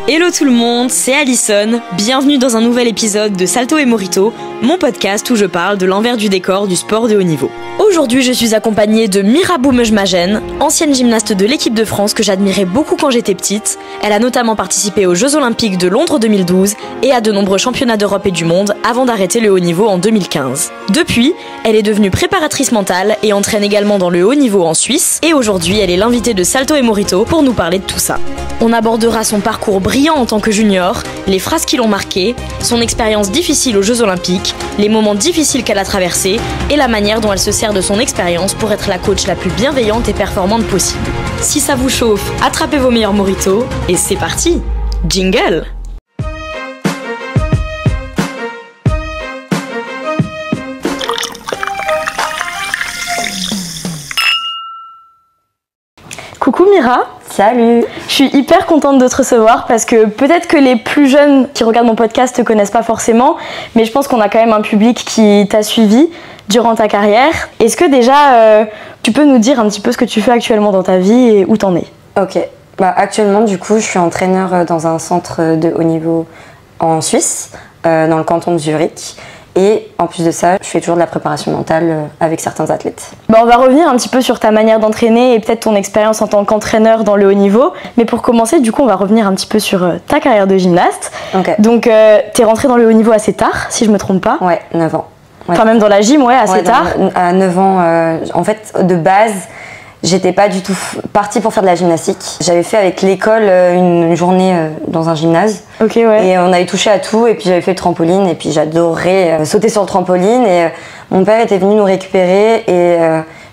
Hello tout le monde, c'est Alison, bienvenue dans un nouvel épisode de Salto et Morito, mon podcast où je parle de l'envers du décor du sport de haut niveau. Aujourd'hui je suis accompagnée de Mira Boumejmagen, ancienne gymnaste de l'équipe de France que j'admirais beaucoup quand j'étais petite. Elle a notamment participé aux Jeux Olympiques de Londres 2012 et à de nombreux championnats d'Europe et du monde avant d'arrêter le haut niveau en 2015. Depuis, elle est devenue préparatrice mentale et entraîne également dans le haut niveau en Suisse, et aujourd'hui elle est l'invitée de Salto et Morito pour nous parler de tout ça. On abordera son parcours brillant en tant que junior, les phrases qui l'ont marqué, son expérience difficile aux Jeux Olympiques, les moments difficiles qu'elle a traversés et la manière dont elle se sert de son expérience pour être la coach la plus bienveillante et performante possible. Si ça vous chauffe, attrapez vos meilleurs moritos et c'est parti! Jingle! Coucou Mira. Salut. Je suis hyper contente de te recevoir parce que peut-être que les plus jeunes qui regardent mon podcast te connaissent pas forcément, mais je pense qu'on a quand même un public qui t'a suivi durant ta carrière. Est-ce que déjà tu peux nous dire un petit peu ce que tu fais actuellement dans ta vie et où t'en es? Ok. Actuellement du coup je suis entraîneur dans un centre de haut niveau en Suisse, dans le canton de Zurich. Et en plus de ça, je fais toujours de la préparation mentale avec certains athlètes. On va revenir un petit peu sur ta manière d'entraîner et peut-être ton expérience en tant qu'entraîneur dans le haut niveau. Mais pour commencer, du coup, on va revenir un petit peu sur ta carrière de gymnaste. Okay. Donc, t'es rentrée dans le haut niveau assez tard, si je me trompe pas. Ouais, 9 ans. Ouais. Enfin, même dans la gym, ouais, assez tard. À 9 ans, en fait, de base, j'étais pas du tout partie pour faire de la gymnastique. J'avais fait avec l'école une journée dans un gymnase. Ok, ouais. Et on avait touché à tout, et puis j'avais fait le trampoline, et puis j'adorais sauter sur le trampoline. Et mon père était venu nous récupérer, et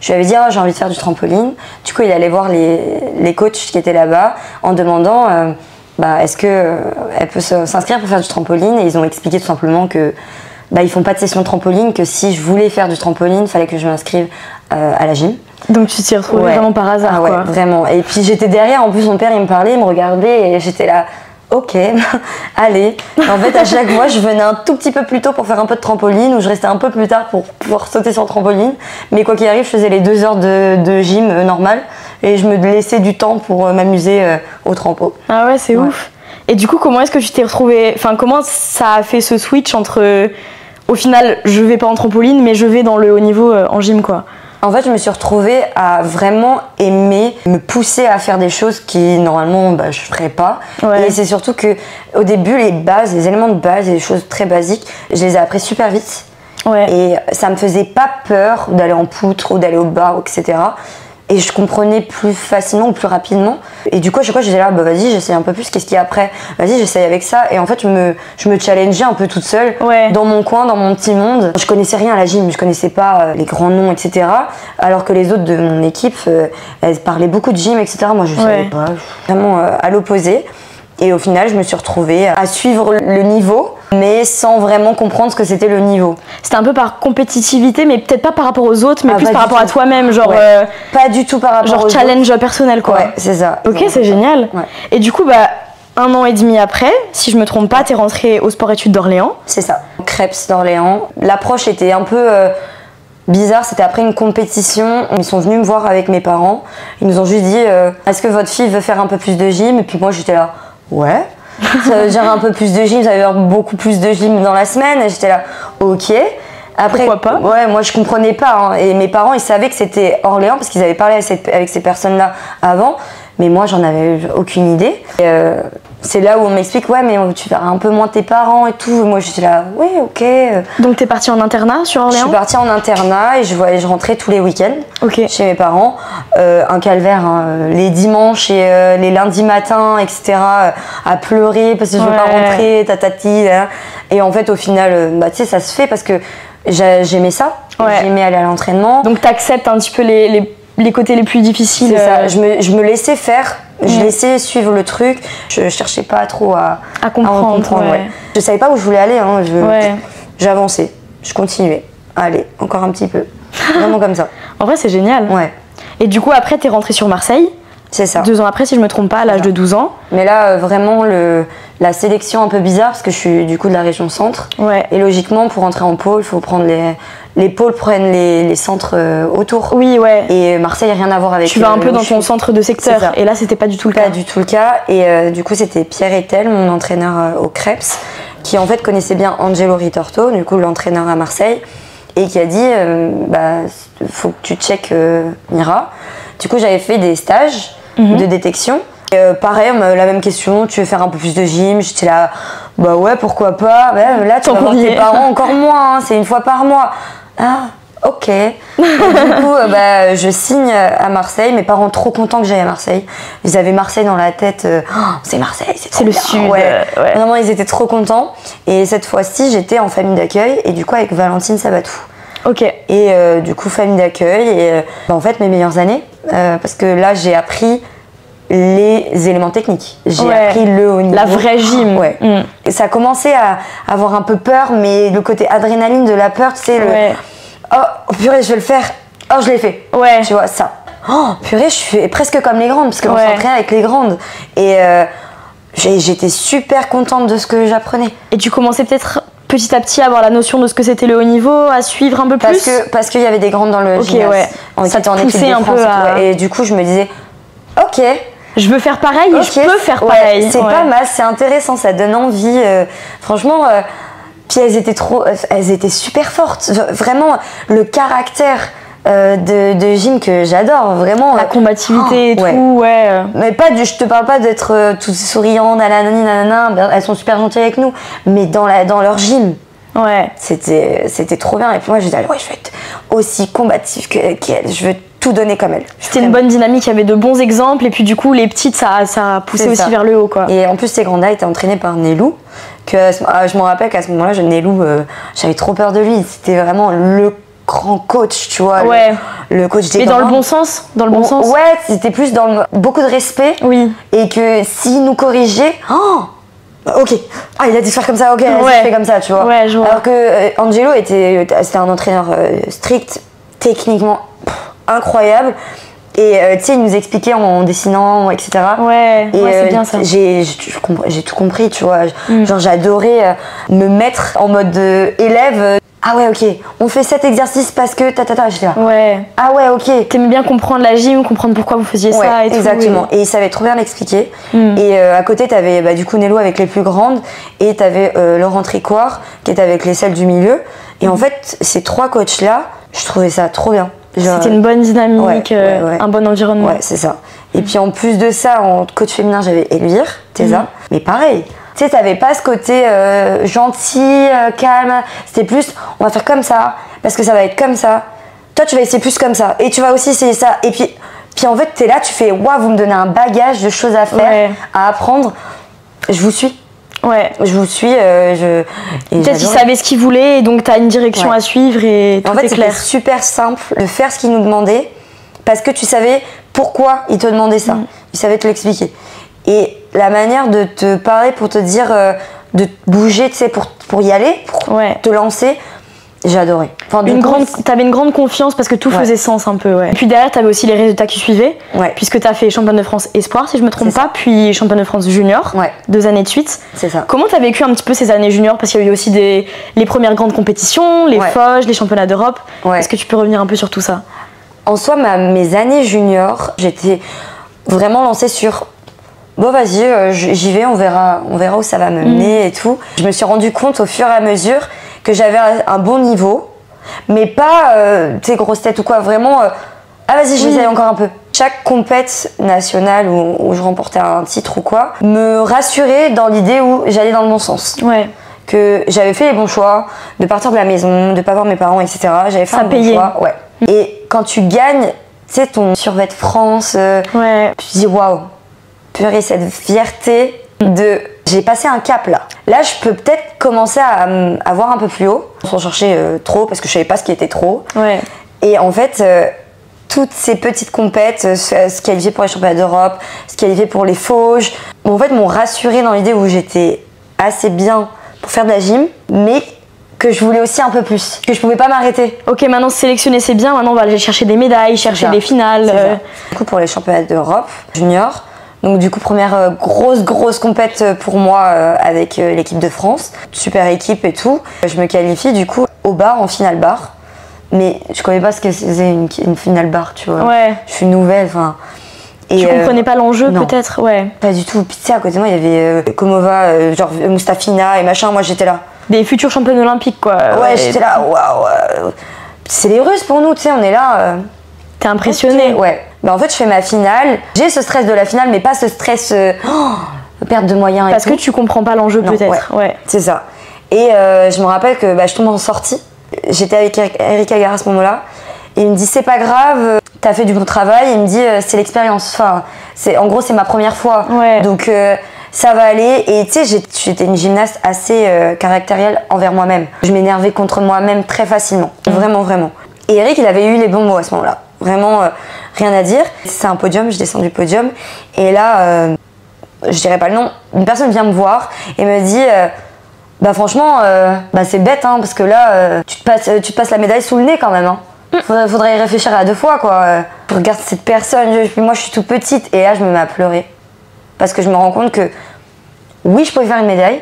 je lui avais dit j'ai envie de faire du trampoline. Du coup, il allait voir les coachs qui étaient là-bas en demandant est-ce qu'elle peut s'inscrire pour faire du trampoline. Et ils ont expliqué tout simplement que ils font pas de session de trampoline, que si je voulais faire du trampoline, il fallait que je m'inscrive à la gym. Donc tu t'y retrouvais vraiment par hasard, quoi. Ouais, vraiment. Et puis j'étais derrière, en plus mon père il me parlait, il me regardait et j'étais là, ok, allez. En fait à chaque fois je venais un tout petit peu plus tôt pour faire un peu de trampoline, ou je restais un peu plus tard pour pouvoir sauter sur le trampoline. Mais quoi qu'il arrive, je faisais les 2 heures de gym normales et je me laissais du temps pour m'amuser au trampo. Ah ouais, c'est ouf. Et du coup, comment est-ce que tu t'es retrouvée, enfin comment ça a fait ce switch entre, au final, je vais pas en trampoline, mais je vais dans le haut niveau en gym, quoi? En fait, je me suis retrouvée à vraiment aimer me pousser à faire des choses qui, normalement, je ferais pas. Ouais. Et c'est surtout que, au début, les éléments de base, les choses très basiques, je les ai appris super vite. Ouais. Et ça me faisait pas peur d'aller en poutre ou d'aller au bar, etc. Et je comprenais plus facilement ou plus rapidement. Et du coup, à chaque fois, j'étais là, vas-y, j'essaie un peu plus, qu'est-ce qu'il y a après? Vas-y, j'essaie avec ça. Et en fait, je me challengeais un peu toute seule, dans mon coin, dans mon petit monde. Je connaissais rien à la gym, je connaissais pas les grands noms, etc. Alors que les autres de mon équipe, elles parlaient beaucoup de gym, etc. Moi, je savais pas, vraiment à l'opposé. Et au final, je me suis retrouvée à suivre le niveau, mais sans vraiment comprendre ce que c'était le niveau. C'était un peu par compétitivité, mais peut-être pas par rapport aux autres, mais plus par rapport à toi-même, genre... pas du tout par rapport aux autres. Genre challenge personnel, quoi. Ouais, c'est ça. Ok, c'est génial. Ouais. Et du coup, 1 an et demi après, si je me trompe pas, t'es rentrée au sport-études d'Orléans. C'est ça, Krebs d'Orléans. L'approche était un peu... bizarre, c'était après une compétition. Ils sont venus me voir avec mes parents. Ils nous ont juste dit est-ce que votre fille veut faire un peu plus de gym? Et puis moi j'étais là, ouais. Ça veut dire un peu plus de gym, ça veut dire beaucoup plus de gym dans la semaine. Et j'étais là, ok. Après, pourquoi pas? Ouais, moi je comprenais pas. Hein. Et mes parents ils savaient que c'était Orléans parce qu'ils avaient parlé avec ces personnes-là avant. Mais moi j'en avais aucune idée. Et, c'est là où on m'explique mais tu verras un peu moins tes parents et tout. Moi j'étais là, oui, ok. Donc t'es partie en internat sur Orléans? Je suis partie en internat et je rentrais tous les week-ends chez mes parents. Un calvaire, hein, les dimanches et les lundis matins, etc. À pleurer parce que je veux pas rentrer, tatati. Là. Et en fait au final, tu sais, ça se fait parce que j'aimais ça. J'aimais aller à l'entraînement. Donc t'acceptes un petit peu les côtés les plus difficiles. C'est ça, je me laissais faire. Je laissais suivre le truc, je cherchais pas trop à comprendre. Je savais pas où je voulais aller, hein. J'avançais, je continuais. Allez, encore un petit peu. Vraiment comme ça. En vrai, c'est génial. Ouais. Et du coup, après, t'es rentrée sur Marseille C'est ça. 2 ans après, si je me trompe pas, à l'âge de 12 ans. Mais là, vraiment, la sélection un peu bizarre, parce que je suis du coup de la région centre. Ouais. Et logiquement, pour entrer en pôle, il faut prendre les pôles prennent les centres autour. Oui, ouais. Et Marseille, rien à voir avec. Tu vas un peu dans ton centre de secteur. Et là, c'était pas du tout le cas. Pas du tout le cas. Et du coup, c'était Pierre Etel, mon entraîneur au Crêpes, qui en fait connaissait bien Angelo Ritorto, du coup l'entraîneur à Marseille, et qui a dit faut que tu checkes Mira. Du coup, j'avais fait des stages de détection. Pareil, la même question, tu veux faire un peu plus de gym? J'étais là, bah ouais, pourquoi pas. Là, tu vas voir tes parents encore moins, c'est 1 fois par mois. Ah, ok. Et du coup, je signe à Marseille. Mes parents trop contents que j'aille à Marseille. Ils avaient Marseille dans la tête. C'est Marseille, c'est le bien. sud. Ouais. Vraiment, ils étaient trop contents. Et cette fois-ci, j'étais en famille d'accueil et du coup avec Valentine Sabatou. Ok. Et du coup, famille d'accueil. Et en fait, mes meilleures années. Parce que là, j'ai appris les éléments techniques. J'ai appris le haut niveau. La vraie gym. Ouais. Et ça a commencé à avoir un peu peur, mais le côté adrénaline de la peur, tu sais, oh purée, je vais le faire. Oh, je l'ai fait. Ouais. Tu vois, ça. Oh purée, je suis presque comme les grandes, parce qu'on s'entraînait avec les grandes. Et j'étais super contente de ce que j'apprenais. Et tu commençais peut-être petit à petit à avoir la notion de ce que c'était le haut niveau, à suivre un peu plus? Parce qu'il y avait des grandes dans le gymnase. Ça te poussait un peu et du coup, je me disais, ok. Je veux faire pareil et je peux faire pareil. C'est pas mal, c'est intéressant, ça donne envie. Franchement, puis elles étaient super fortes. Vraiment, le caractère de gym que j'adore, vraiment. La combativité et tout, ouais. Mais je te parle pas d'être toutes souriantes, nanana, elles sont super gentilles avec nous, mais dans leur gym. Ouais. C'était trop bien. Et puis moi, je disais, je vais être aussi combative qu'elle. Je veux tout donner comme elle. C'était une bonne dynamique, il y avait de bons exemples. Et puis du coup, les petites, ça a poussé aussi vers le haut, quoi. Et en plus, ces grandes-là étaient entraînées par Nelou. Je me rappelle qu'à ce moment-là, Nelou, j'avais trop peur de lui. C'était vraiment le grand coach, tu vois. Ouais. Le coach des Mais dans le bon sens. Dans le bon sens. Ouais, c'était plus dans beaucoup de respect. Oui. Et que s'il nous corrigeait... ok, il a dit de faire comme ça, ok, je fais comme ça, tu vois. Ouais, je vois. Alors que Angelo c'était un entraîneur strict, techniquement incroyable. Et tu sais, il nous expliquait en dessinant, etc. Ouais, c'est bien ça. J'ai tout compris, tu vois. Genre, j'adorais me mettre en mode élève. Ah ouais, ok, on fait cet exercice parce que j'étais là. Ouais. Ah ouais, ok. T'aimais bien comprendre la gym, comprendre pourquoi vous faisiez ça et tout. Exactement. Et il savait trop bien l'expliquer. Et à côté, t'avais du coup Nello avec les plus grandes et t'avais Laurent Tricoire qui était avec celles du milieu. Et en fait, ces 3 coachs-là, je trouvais ça trop bien. C'était une bonne dynamique, un bon environnement. Ouais, c'est ça. Et puis en plus de ça, en coach féminin, j'avais Elvire, Tesa. Mais pareil. Tu sais, t'avais pas ce côté gentil, calme. C'était plus, on va faire comme ça, parce que ça va être comme ça. Toi, tu vas essayer plus comme ça. Et tu vas aussi essayer ça. Et puis en fait, t'es là, tu fais, waouh, vous me donnez un bagage de choses à faire, à apprendre. Je vous suis. Ouais. Je vous suis. Peut-être qu'ils savaient ce qu'ils voulaient, et donc t'as une direction à suivre et tout est clair. C'était super simple de faire ce qu'ils nous demandaient, parce que tu savais pourquoi ils te demandaient ça. Ils savaient te l'expliquer. Et la manière de te parler pour te dire de bouger, tu sais, pour y aller, pour te lancer, j'ai adoré. Enfin, t'avais une grande confiance parce que tout faisait sens un peu, Et puis derrière, t'avais aussi les résultats qui suivaient, puisque t'as fait championne de France espoir, si je me trompe pas, puis championne de France junior, 2 années de suite. C'est ça. Comment t'as vécu un petit peu ces années juniors? Parce qu'il y a eu aussi les premières grandes compétitions, les Foges, les championnats d'Europe. Est-ce que tu peux revenir un peu sur tout ça? En soi, mes années juniors, j'étais vraiment lancée sur... Bon, vas-y, j'y vais, on verra où ça va me mener et tout. Je me suis rendu compte au fur et à mesure que j'avais un bon niveau, mais pas, tu sais, grosse tête ou quoi, vraiment, vas-y, j'essaye encore un peu. Chaque compète nationale où je remportais un titre ou quoi, me rassurait dans l'idée où j'allais dans le bon sens. Ouais. Que j'avais fait les bons choix, de partir de la maison, de pas voir mes parents, etc. J'avais fait un bon choix. Ouais. Et quand tu gagnes, tu sais, ton survêt de France, tu te dis, waouh. Purée, cette fierté de... J'ai passé un cap là. Là, je peux peut-être commencer à voir un peu plus haut, sans chercher trop, parce que je savais pas ce qui était trop. Ouais. Et en fait, toutes ces petites compètes, se qualifier pour les championnats d'Europe, se qualifier pour les Fauges, en fait, m'ont rassurée dans l'idée où j'étais assez bien pour faire de la gym, mais que je voulais aussi un peu plus, que je pouvais pas m'arrêter. Ok, maintenant sélectionner c'est bien, maintenant on va aller chercher des médailles, chercher des finales. Du coup pour les championnats d'Europe junior, donc du coup première grosse compète pour moi avec l'équipe de France, super équipe et tout. Je me qualifie du coup au bar, en finale bar, mais je connais pas ce que c'est une finale bar, tu vois. Ouais. Je suis nouvelle, enfin. Tu comprenais pas l'enjeu peut-être, ouais. Pas du tout. Puis tu sais, à côté de moi, il y avait Komova, genre Mustafina et machin. Moi, j'étais là. Des futurs championnes olympiques, quoi. Ouais, j'étais là. Waouh. C'est les Russes pour nous, tu sais. On est là. T'es impressionnée. Ouais. Bah en fait, je fais ma finale. J'ai ce stress de la finale, mais pas ce stress perte de moyens. Parce que tu comprends pas l'enjeu peut-être. Ouais. C'est ça. Et je me rappelle que je tombe en sortie. J'étais avec Eric Agar à ce moment-là. Et il me dit c'est pas grave, t'as fait du bon travail. Il me dit c'est l'expérience. Enfin, en gros c'est ma première fois. Ouais. Donc ça va aller. Et tu sais, j'étais une gymnaste assez caractérielle envers moi-même. Je m'énervais contre moi-même très facilement. Vraiment. Et Eric, il avait eu les bons mots à ce moment-là. Vraiment rien à dire. C'est un podium, je descends du podium. Et là, je dirais pas le nom, une personne vient me voir et me dit bah franchement, c'est bête hein, parce que là, tu te passes la médaille sous le nez quand même. Hein. Faudrait y réfléchir à deux fois quoi. Je regarde cette personne, moi je suis toute petite et là je me mets à pleurer. Parce que je me rends compte que oui je pouvais faire une médaille,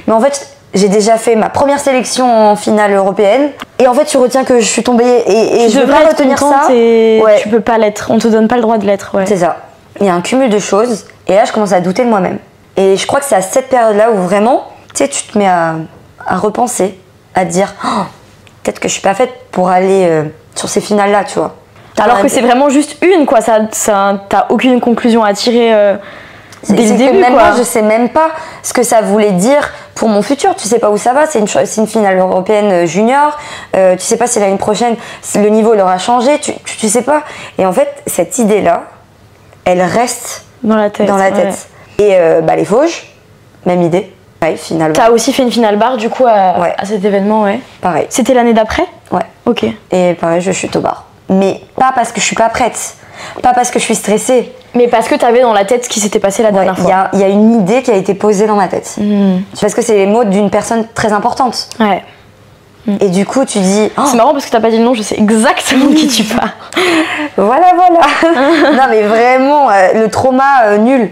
mais en fait j'ai déjà fait ma première sélection en finale européenne et en fait tu retiens que je suis tombée et je veux pas retenir ça. Ouais. Tu peux pas l'être, on te donne pas le droit de l'être. Ouais. C'est ça. Il y a un cumul de choses et là je commence à douter de moi-même. Et je crois que c'est à cette période-là où vraiment tu te mets à repenser, à te dire peut-être que je suis pas faite pour aller sur ces finales-là, tu vois. Alors que c'est vraiment juste une, quoi. T'as aucune conclusion à tirer dès le début, même quoi. moi, je sais même pas ce que ça voulait dire pour mon futur. Tu sais pas où ça va. C'est une finale européenne junior. Tu sais pas si l'année prochaine, le niveau il aura changé. Tu sais pas. Et en fait, cette idée-là, elle reste dans la tête. Ouais. Et les Vosges, même idée. Ouais, finale. T'as aussi fait une finale bar du coup à cet événement, ouais. Pareil. C'était l'année d'après? Ouais. Ok. Et pareil, je chute au bar. Mais pas parce que je suis pas prête, pas parce que je suis stressée. Mais parce que t'avais dans la tête ce qui s'était passé la dernière fois. Il y a une idée qui a été posée dans ma tête. Parce que c'est les mots d'une personne très importante. Ouais. Et du coup, tu dis... C'est marrant parce que t'as pas dit le nom, je sais exactement de qui tu parles. Voilà. Non mais vraiment, le trauma nul.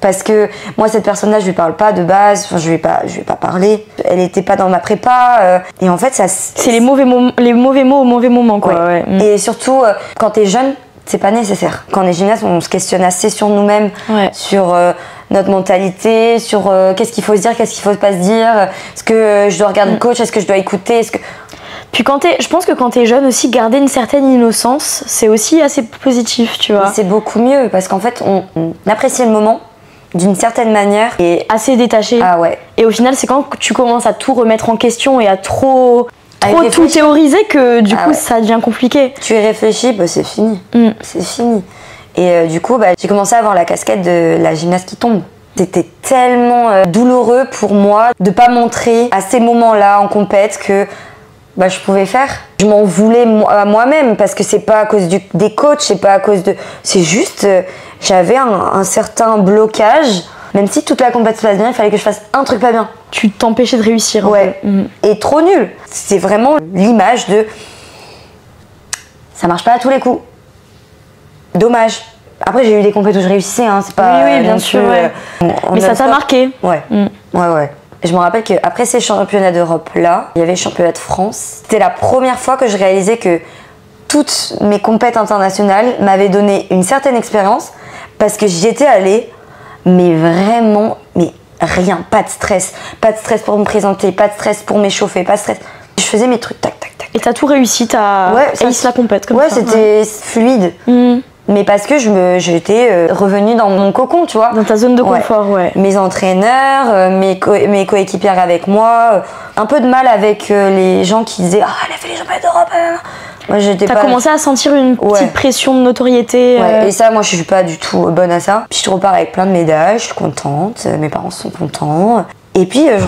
Parce que moi, cette personne-là, je lui parle pas de base, enfin, je lui ai pas parlé. Elle était pas dans ma prépa. Et en fait, ça... C'est les mauvais mots au mauvais moment, quoi. Ouais. Et surtout, quand t'es jeune, c'est pas nécessaire. Quand on est gymnaste, on se questionne assez sur nous-mêmes, sur notre mentalité, sur qu'est-ce qu'il faut se dire, qu'est-ce qu'il faut pas se dire, est-ce que je dois regarder le coach, est-ce que je dois écouter, Puis je pense que quand t'es jeune aussi, garder une certaine innocence, c'est aussi assez positif, tu vois. C'est beaucoup mieux parce qu'en fait, on apprécie le moment d'une certaine manière et assez détaché. Ah ouais. Et au final, c'est quand tu commences à tout remettre en question et à trop tout théoriser que du coup ça devient compliqué. Tu y réfléchis, c'est fini. C'est fini. Et du coup, j'ai commencé à avoir la casquette de la gymnaste qui tombe. C'était tellement douloureux pour moi de pas montrer à ces moments-là en compète que je pouvais faire. Je m'en voulais à moi-même parce que c'est pas à cause des coachs, c'est pas à cause de... C'est juste, j'avais un certain blocage. Même si toute la compète se passe bien, il fallait que je fasse un truc pas bien. Tu t'empêchais de réussir. Ouais. Et trop nul. C'est vraiment l'image de... Ça marche pas à tous les coups. Dommage. Après, j'ai eu des compétitions où je réussissais, hein. C'est pas... Oui, bien sûr. Mais ça t'a marqué. Ouais. Ouais. Je me rappelle qu'après ces championnats d'Europe-là, il y avait les championnats de France. C'était la première fois que je réalisais que toutes mes compétitions internationales m'avaient donné une certaine expérience parce que j'y étais allée, mais vraiment, rien, pas de stress pour me présenter, pas de stress pour m'échauffer, pas de stress. Je faisais mes trucs, tac. Et t'as tout réussi, t'as ace la compète comme ça. C'était fluide. Mais parce que j'étais revenue dans mon cocon, tu vois. Dans ta zone de confort, ouais. Mes entraîneurs, mes coéquipières avec moi. Un peu de mal avec les gens qui disaient « Ah, elle a fait les championnats d'Europe !» Moi, j'étais pas... T'as commencé à sentir une petite pression de notoriété. Ouais, et ça, moi, je suis pas du tout bonne à ça. Puis je repars avec plein de médailles, je suis contente, mes parents sont contents. Et puis, je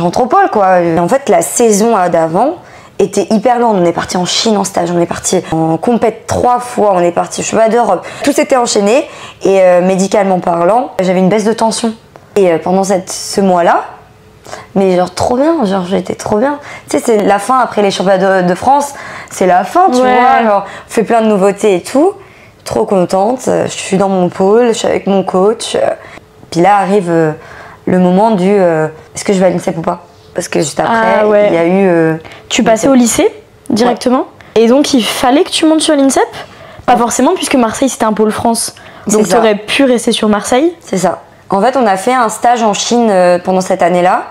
rentre au pôle, quoi. Et en fait, la saison d'avant était hyper lourde. On est parti en Chine en stage, on est parti en compète 3 fois, on est parti championnat d'Europe. Tout s'était enchaîné et médicalement parlant, j'avais une baisse de tension. Et pendant ce mois-là, Mais genre trop bien, genre j'étais trop bien. Tu sais, c'est la fin après les championnats de France, c'est la fin, tu vois. Genre, on fait plein de nouveautés et tout. Trop contente, je suis dans mon pôle, je suis avec mon coach. Puis là arrive le moment du est-ce que je vais à l'INSEP ou pas? Parce que juste après, il y a eu. Tu passais au lycée directement? Et donc il fallait que tu montes sur l'INSEP? Pas forcément, puisque Marseille c'était un pôle France. Donc tu aurais pu rester sur Marseille? C'est ça. En fait, on a fait un stage en Chine pendant cette année-là,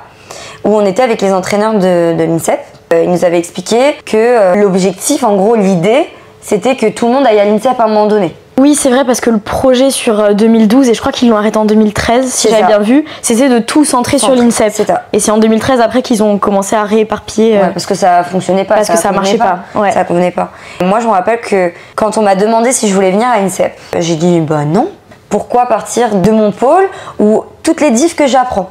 où on était avec les entraîneurs de l'INSEP. Ils nous avaient expliqué que l'objectif, en gros, l'idée, c'était que tout le monde aille à l'INSEP à un moment donné. Oui, c'est vrai, parce que le projet sur 2012, et je crois qu'ils l'ont arrêté en 2013, si j'avais bien vu, c'était de tout centrer sur l'INSEP. Et c'est en 2013 après qu'ils ont commencé à rééparpiller. Ouais, parce que ça fonctionnait pas. Parce que ça marchait pas. Ouais. Ça convenait pas. Moi, je me rappelle que quand on m'a demandé si je voulais venir à l'INSEP, j'ai dit bah non. Pourquoi partir de mon pôle où toutes les diffs que j'apprends?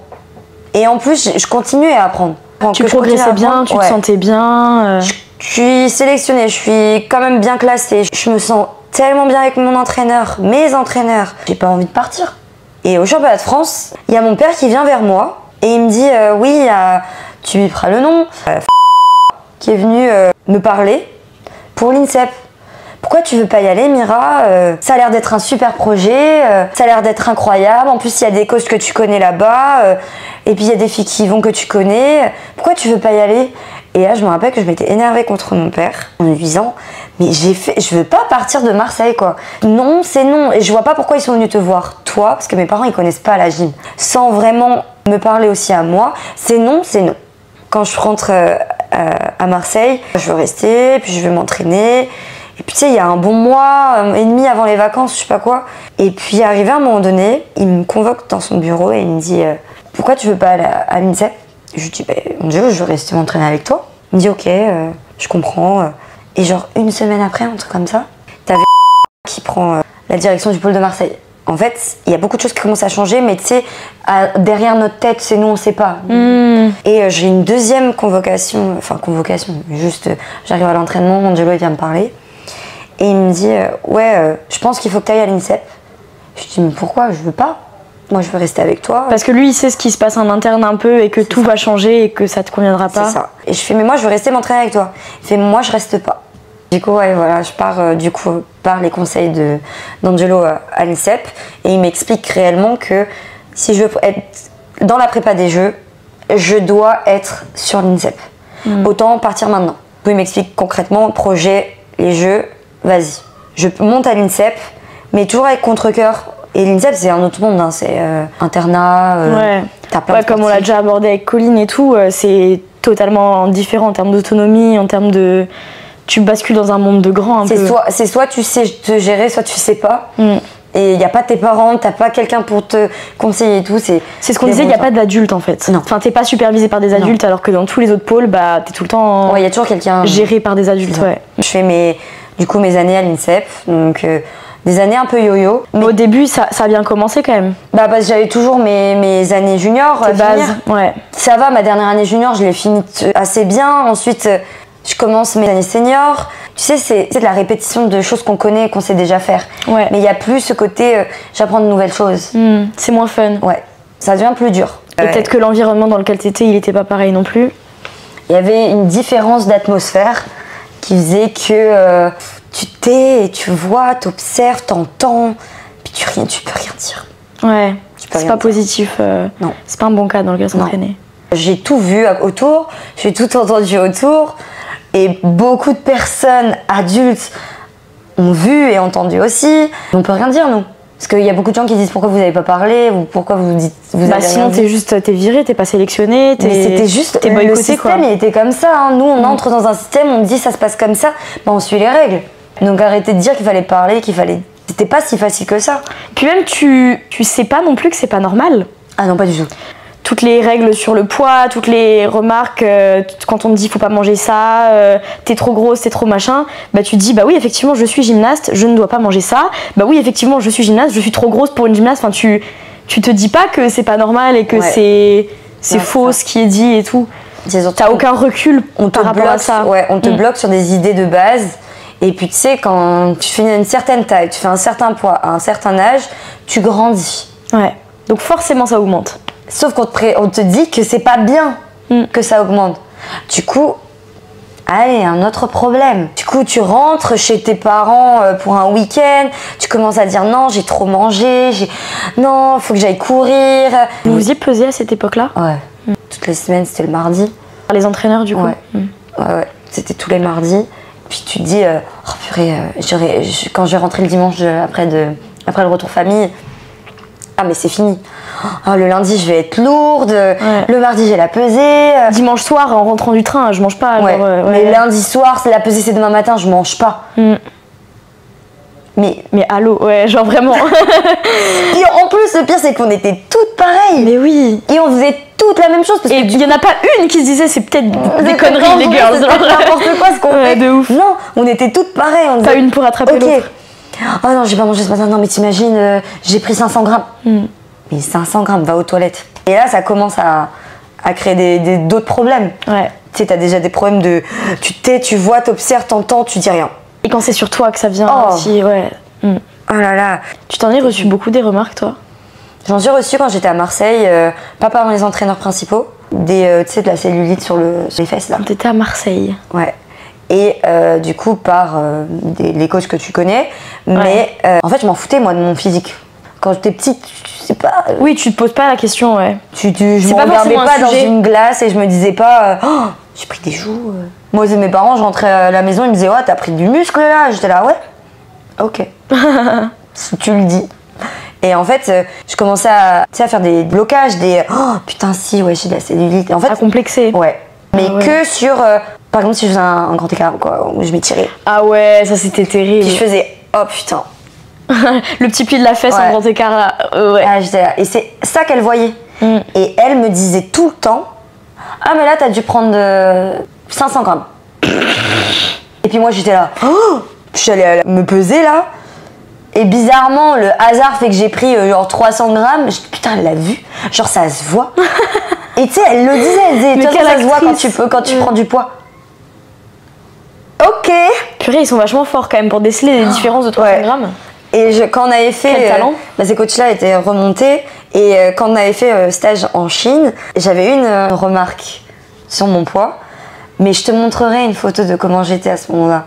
Et en plus, je continuais à apprendre. Tu progressais bien, tu te sentais bien. Je suis sélectionnée, je suis quand même bien classée. Je me sens tellement bien avec mon entraîneur, mes entraîneurs. J'ai pas envie de partir. Et au championnat de France, il y a mon père qui vient vers moi et il me dit oui, tu lui feras le nom, qui est venu me parler pour l'INSEP. Pourquoi tu veux pas y aller, Mira? Ça a l'air d'être un super projet, ça a l'air d'être incroyable. En plus, il y a des coachs que tu connais là-bas, et puis il y a des filles qui vont que tu connais. Pourquoi tu veux pas y aller? Et là, je me rappelle que je m'étais énervée contre mon père en lui disant mais je veux pas partir de Marseille, quoi. Non, c'est non. Et je vois pas pourquoi ils sont venus te voir, toi, parce que mes parents ils connaissent pas la gym, sans vraiment me parler aussi à moi. C'est non, c'est non. Quand je rentre à Marseille, je veux rester, puis je vais m'entraîner. Et puis tu sais, il y a un bon mois et demi avant les vacances, je sais pas quoi. Et puis arrivé à un moment donné, il me convoque dans son bureau et il me dit pourquoi tu veux pas aller à l'INSEP? Je lui dis mon Dieu, je veux rester m'entraîner avec toi. Il me dit ok, je comprends. Et genre une semaine après, un truc comme ça, t'avais qui prend la direction du pôle de Marseille. En fait, il y a beaucoup de choses qui commencent à changer, mais tu sais, derrière notre tête, c'est nous, on sait pas. Et j'ai une deuxième convocation, juste j'arrive à l'entraînement, Angelo il vient me parler. Et il me dit je pense qu'il faut que tu ailles à l'INSEP. Je lui dis mais pourquoi? Je veux pas. Moi je veux rester avec toi. Parce que lui il sait ce qui se passe en interne un peu et que tout va changer et que ça te conviendra pas. C'est ça. Et je fais mais moi je veux rester m'entraîner avec toi. Il fait moi je reste pas. Du coup je pars par les conseils d'Angelo à l'INSEP et il m'explique réellement que si je veux être dans la prépa des jeux, je dois être sur l'INSEP. Autant partir maintenant. Il m'explique concrètement projet, les jeux. Vas-y, je monte à l'INSEP, mais toujours avec contre-cœur. Et l'INSEP, c'est un autre monde, hein. C'est internat. T'as plein de comme on l'a déjà abordé avec Colline et tout, c'est totalement différent en termes d'autonomie, en termes de. Tu bascules dans un monde de grands un peu. C'est soit tu sais te gérer, soit tu sais pas. Et il n'y a pas tes parents, t'as pas quelqu'un pour te conseiller et tout. C'est ce qu'on disait, il n'y a pas d'adultes en fait. Non. Enfin, t'es pas supervisé par des adultes, alors que dans tous les autres pôles, bah, t'es tout le temps. Il y a toujours quelqu'un. Géré par des adultes, Je fais mes années à l'INSEP, donc des années un peu yo-yo. Mais au début, ça a bien commencé quand même. Bah, parce que j'avais toujours mes années juniors. Base, Ça va, ma dernière année junior, je l'ai finie assez bien. Ensuite, je commence mes années seniors. Tu sais, c'est de la répétition de choses qu'on connaît et qu'on sait déjà faire. Mais il n'y a plus ce côté j'apprends de nouvelles choses. C'est moins fun. Ça devient plus dur. Et peut-être que l'environnement dans lequel tu étais, il n'était pas pareil non plus. Il y avait une différence d'atmosphère qui faisait que tu t'es, tu vois, tu observes, tu entends, puis tu peux rien dire. C'est pas positif. Non. C'est pas un bon cas dans lequel s'entraîner. J'ai tout vu autour, j'ai tout entendu autour. Et beaucoup de personnes adultes ont vu et entendu aussi. On peut rien dire, nous. Parce qu'il y a beaucoup de gens qui disent pourquoi vous n'avez pas parlé ou pourquoi vous dites. Sinon, t'es viré, t'es pas sélectionné. Mais c'était juste. T'es boycotté, le système, il était comme ça. Hein. Nous, on entre dans un système, on dit ça se passe comme ça. On suit les règles. Donc arrêtez de dire qu'il fallait parler, C'était pas si facile que ça. Puis même, tu sais pas non plus que c'est pas normal. Ah non, pas du tout. Toutes les règles sur le poids, toutes les remarques, quand on te dit faut pas manger ça, t'es trop grosse, t'es trop machin, bah tu te dis bah oui effectivement je suis gymnaste, je ne dois pas manger ça, bah oui effectivement je suis gymnaste, je suis trop grosse pour une gymnaste, enfin tu te dis pas que c'est pas normal et que c'est faux ce qui est dit et tout. T'as aucun recul par rapport à ça. On te bloque sur des idées de base. Et puis tu sais, quand tu fais une certaine taille, tu fais un certain poids, à un certain âge, tu grandis. Donc forcément ça augmente. Sauf qu'on te dit que c'est pas bien que ça augmente. Du coup, allez, un autre problème. Du coup, tu rentres chez tes parents pour un week-end, tu commences à dire non, j'ai trop mangé, non, faut que j'aille courir. Vous faisiez peser à cette époque-là? Ouais. Toutes les semaines, c'était le mardi. Les entraîneurs, du coup? Ouais. C'était tous les mardis. Puis tu te dis, oh purée, quand je vais rentrer le dimanche après le retour famille, ah mais c'est fini. Oh, le lundi je vais être lourde, le mardi j'ai la pesée. Dimanche soir en rentrant du train, je mange pas. Ouais. Mais lundi soir, c'est la pesée, c'est demain matin, je mange pas. Mais allô, ouais, genre vraiment. Et en plus, le pire c'est qu'on était toutes pareilles. Mais oui. Et on faisait toutes la même chose. Parce et il y en a pas une qui se disait c'est peut-être des conneries les girls. C'est n'importe quoi ce qu'on fait. De ouf. Non, on était toutes pareilles. On pas disait, une pour attraper l'autre. Oh non, j'ai pas mangé ce matin. Non mais t'imagines, j'ai pris 500 grammes. Mais 500 grammes, va aux toilettes. Et là, ça commence à créer d'autres problèmes. Ouais. Tu sais, t'as déjà des problèmes de... Tu t'es, tu vois, t'observes, t'entends, tu dis rien. Et quand c'est sur toi que ça vient aussi, ouais. Oh là là. Tu t'en es reçu beaucoup des remarques, toi? J'en ai reçu quand j'étais à Marseille, pas par les entraîneurs principaux, tu sais, de la cellulite sur les fesses, là. T'étais à Marseille? Ouais. Et du coup, par les coachs que tu connais. Mais en fait, je m'en foutais, moi, de mon physique. Quand j'étais petite, je sais pas... Oui, tu te poses pas la question, ouais. Je me regardais pas dans une glace et je me disais pas... Oh, j'ai pris des joues. Moi et mes parents, je rentrais à la maison, ils me disaient « Ouais, t'as pris du muscle, là ?» J'étais là « Ouais. Ok. » Si tu le dis. Et en fait, je commençais à faire des blocages, oh putain, si, ouais, j'ai de la cellulite. Et en fait, à complexer. Ouais. Mais que sur... par exemple, si je faisais un grand écart, quoi, où je m'étirais. Ah ouais, ça c'était terrible. Puis je faisais, oh putain. Le petit pli de la fesse en grand écart là. Ouais. Ah, j'étais là. Et c'est ça qu'elle voyait. Et elle me disait tout le temps, ah mais là t'as dû prendre 500 grammes. Et puis moi j'étais là, oh, je suis allée me peser là. Et bizarrement, le hasard fait que j'ai pris genre 300 grammes. Je dis, putain, elle l'a vu. Genre, ça se voit. Et tu sais, elle le disait. Elle disait, toi, ça se voit quand tu prends du poids. Ok. Purée, ils sont vachement forts quand même pour déceler les différences de 300 grammes. Et quand on avait fait... Quel talent. Ces coachs-là étaient remontés. Et quand on avait fait stage en Chine, j'avais une remarque sur mon poids. Mais je te montrerai une photo de comment j'étais à ce moment-là.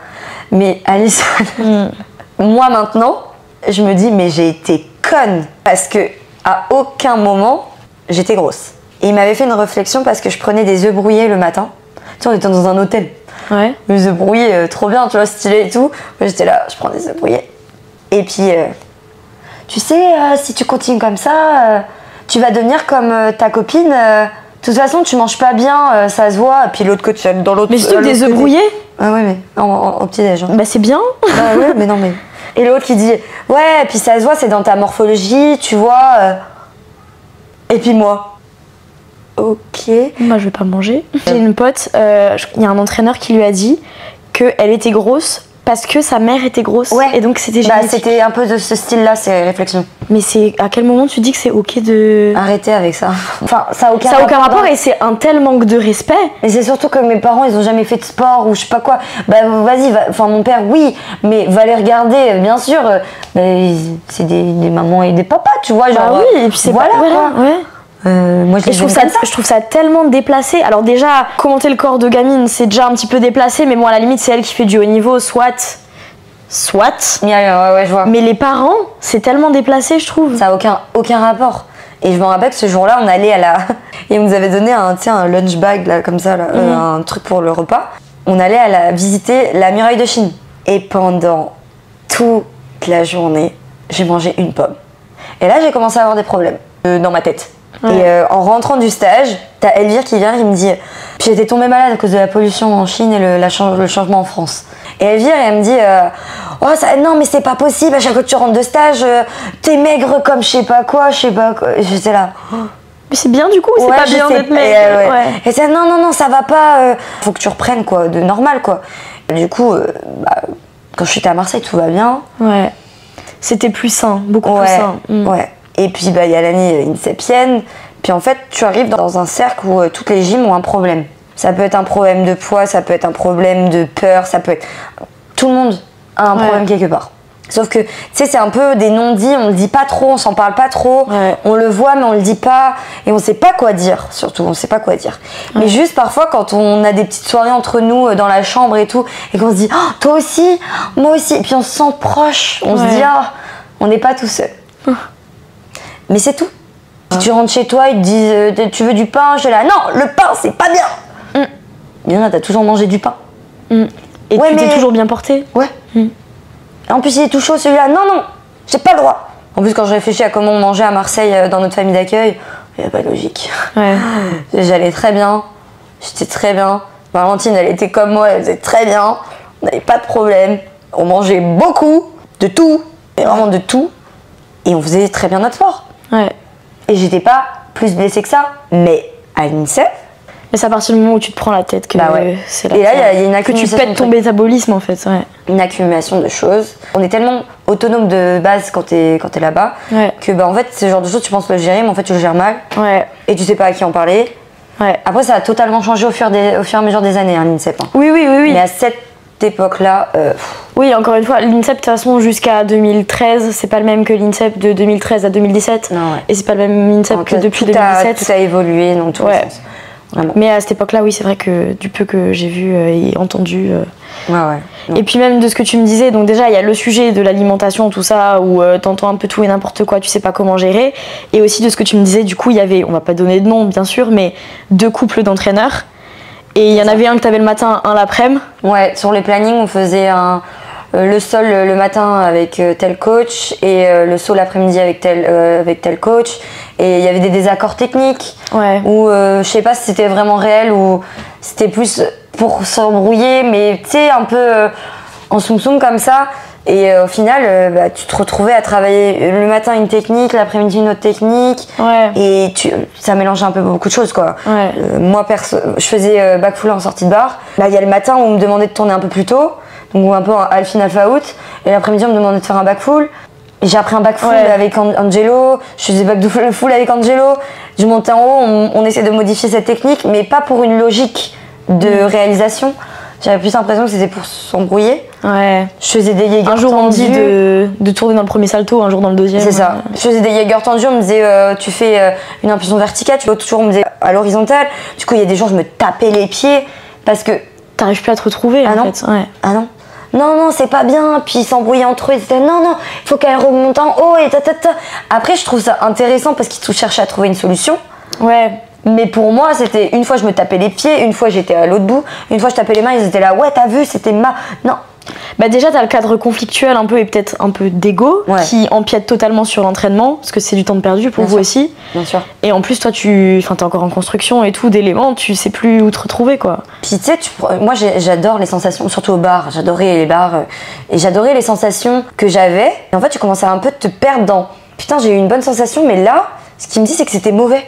Mais Alice, moi maintenant... Je me dis, mais j'ai été conne parce que à aucun moment j'étais grosse. Et il m'avait fait une réflexion parce que je prenais des œufs brouillés le matin. Tu sais, on était dans un hôtel. Ouais. Les œufs brouillés, trop bien, tu vois, stylé et tout. Moi j'étais là, je prends des œufs brouillés. Et puis, tu sais, si tu continues comme ça, tu vas devenir comme ta copine. De toute façon, tu manges pas bien, ça se voit. Et puis l'autre côté, dans l'autre. Mais surtout des œufs brouillés. Ah ouais, mais au petit-déj. Bah c'est bien. Bah ouais, mais non, mais. Et l'autre qui dit, ouais, puis ça se voit, c'est dans ta morphologie, tu vois. Et puis moi, ok. Moi, je vais pas manger. J'ai une pote, il y a un entraîneur qui lui a dit qu'elle était grosse parce que sa mère était grosse. Ouais. Et donc c'était génétique. Bah, c'était un peu de ce style-là, ces réflexions. Mais c'est à quel moment tu dis que c'est ok de... Arrêtez avec ça. Enfin, ça a aucun rapport et c'est un tel manque de respect. Mais c'est surtout que mes parents, ils ont jamais fait de sport ou je sais pas quoi. Bah vas-y, enfin mon père, oui, mais va les regarder, bien sûr. C'est des mamans et des papas, tu vois. Genre, bah oui, et puis c'est voilà, pas... quoi. Ouais. Moi, je trouve ça tellement déplacé. Alors déjà, commenter le corps de gamine, c'est déjà un petit peu déplacé, mais bon, à la limite, c'est elle qui fait du haut niveau, soit. Ouais, je vois. Mais les parents, c'est tellement déplacé, je trouve. Ça a aucun rapport. Et je me rappelle que ce jour-là, on allait à la... Et on nous avait donné un lunch bag, là, comme ça, là, un truc pour le repas. On allait visiter la muraille de Chine. Et pendant toute la journée, j'ai mangé une pomme. Et là, j'ai commencé à avoir des problèmes dans ma tête. Ouais. Et en rentrant du stage, t'as Elvire qui vient, il me dit... Puis j'étais tombée malade à cause de la pollution en Chine et le changement en France. Et Elvire, elle me dit oh, non, mais c'est pas possible, à chaque fois que tu rentres de stage, t'es maigre comme je sais pas quoi. Et j'étais là. Mais c'est bien du coup, c'est pas bien d'être maigre. Et c'est non, ça va pas. Faut que tu reprennes quoi, de normal quoi. Et du coup, quand j'étais à Marseille, tout va bien. Ouais. C'était plus sain, beaucoup plus sain. Ouais. Et puis, il y a l'année inceptienne. Puis en fait, tu arrives dans un cercle où toutes les gyms ont un problème. Ça peut être un problème de poids, ça peut être un problème de peur, ça peut être... Tout le monde a un problème quelque part. Sauf que, tu sais, c'est un peu des non-dits, on le dit pas trop, on s'en parle pas trop, on le voit mais on le dit pas, et on sait pas quoi dire, surtout, on sait pas quoi dire. Mais juste parfois, quand on a des petites soirées entre nous, dans la chambre et tout, et qu'on se dit, oh, toi aussi, moi aussi, et puis on se sent proche, on se dit, ah, on n'est pas tout seul. Mais c'est tout. Si tu rentres chez toi, ils te disent, tu veux du pain? Je suis là, non, le pain, c'est pas bien. Bien, t'as toujours mangé du pain. Et tu t'es toujours bien porté? Ouais. En plus, il est tout chaud celui-là. Non, non, j'ai pas le droit. En plus, quand je réfléchis à comment on mangeait à Marseille dans notre famille d'accueil, il n'y a pas de logique. J'allais très bien, j'étais très bien. Valentine, elle était comme moi, elle faisait très bien. On n'avait pas de problème. On mangeait beaucoup, de tout, et vraiment de tout. Et on faisait très bien notre sport. Et j'étais pas plus blessée que ça. Mais à l'INSEP. Mais c'est à partir du moment où tu te prends la tête que c'est là. Et là, il y a une accumulation. Que tu pètes ton métabolisme en fait. Une accumulation de choses. On est tellement autonome de base quand t'es là-bas que en fait, ce genre de choses, tu penses le gérer, mais en fait, tu le gères mal. Et tu sais pas à qui en parler. Après, ça a totalement changé au fur et à mesure des années, l'INSEP. Oui. Mais à cette époque-là. Oui, encore une fois, l'INSEP, de toute façon, jusqu'à 2013, c'est pas le même que l'INSEP de 2013 à 2017. Et c'est pas le même INSEP que depuis 2017. Tout a évolué dans tous les sens. Vraiment. Mais à cette époque-là, oui, c'est vrai que du peu que j'ai vu et entendu. Et puis même de ce que tu me disais, donc déjà il y a le sujet de l'alimentation, tout ça, où t'entends un peu tout et n'importe quoi, tu sais pas comment gérer. Et aussi de ce que tu me disais, du coup il y avait, on va pas donner de nom bien sûr, mais 2 couples d'entraîneurs. Et il y en avait un que t'avais le matin, un l'après-midi. Ouais, sur les plannings on faisait le sol le matin avec tel coach et le saut l'après-midi avec tel coach. Et il y avait des désaccords techniques où je sais pas si c'était vraiment réel ou c'était plus pour s'embrouiller, mais tu sais, un peu en soum-soum comme ça. Et au final, tu te retrouvais à travailler le matin une technique, l'après-midi une autre technique. Et ça mélangeait un peu beaucoup de choses, quoi. Moi, je faisais back full en sortie de bar. Il y a le matin où on me demandait de tourner un peu plus tôt, donc un peu en alpha alpha out. Et l'après-midi, on me demandait de faire un back full. J'ai appris un back full avec Angelo, je faisais back full avec Angelo, je montais en haut, on essaie de modifier cette technique, mais pas pour une logique de réalisation. J'avais plus l'impression que c'était pour s'embrouiller. Je faisais des Jaeger tendus. Un jour on dit de tourner dans le premier salto, un jour dans le deuxième. C'est ça. Je faisais des Jaeger tendus, on me disait tu fais une impulsion verticale, l'autre jour on me disait à l'horizontale. Du coup il y a des jours je me tapais les pieds parce que... T'arrives plus à te retrouver en fait. Ah non. Non, c'est pas bien. Puis ils s'embrouillaient entre eux. Ils disaient non, il faut qu'elle remonte en haut et ta. Après, je trouve ça intéressant parce qu'ils cherchaient à trouver une solution. Mais pour moi, c'était une fois je me tapais les pieds, une fois j'étais à l'autre bout, une fois je tapais les mains, ils étaient là, ouais, t'as vu, c'était Non. Bah déjà, t'as le cadre conflictuel un peu et peut-être un peu d'ego qui empiète totalement sur l'entraînement parce que c'est du temps de perdu pour vous aussi. Bien sûr. Et en plus, toi, t'es encore en construction et tout, d'éléments, tu sais plus où te retrouver, quoi. Puis tu sais, moi j'adore les sensations, surtout au bar. J'adorais les bars et j'adorais les sensations que j'avais. Et en fait, tu commençais à un peu te perdre dans putain, j'ai eu une bonne sensation, mais là, ce qui me dit, c'est que c'était mauvais.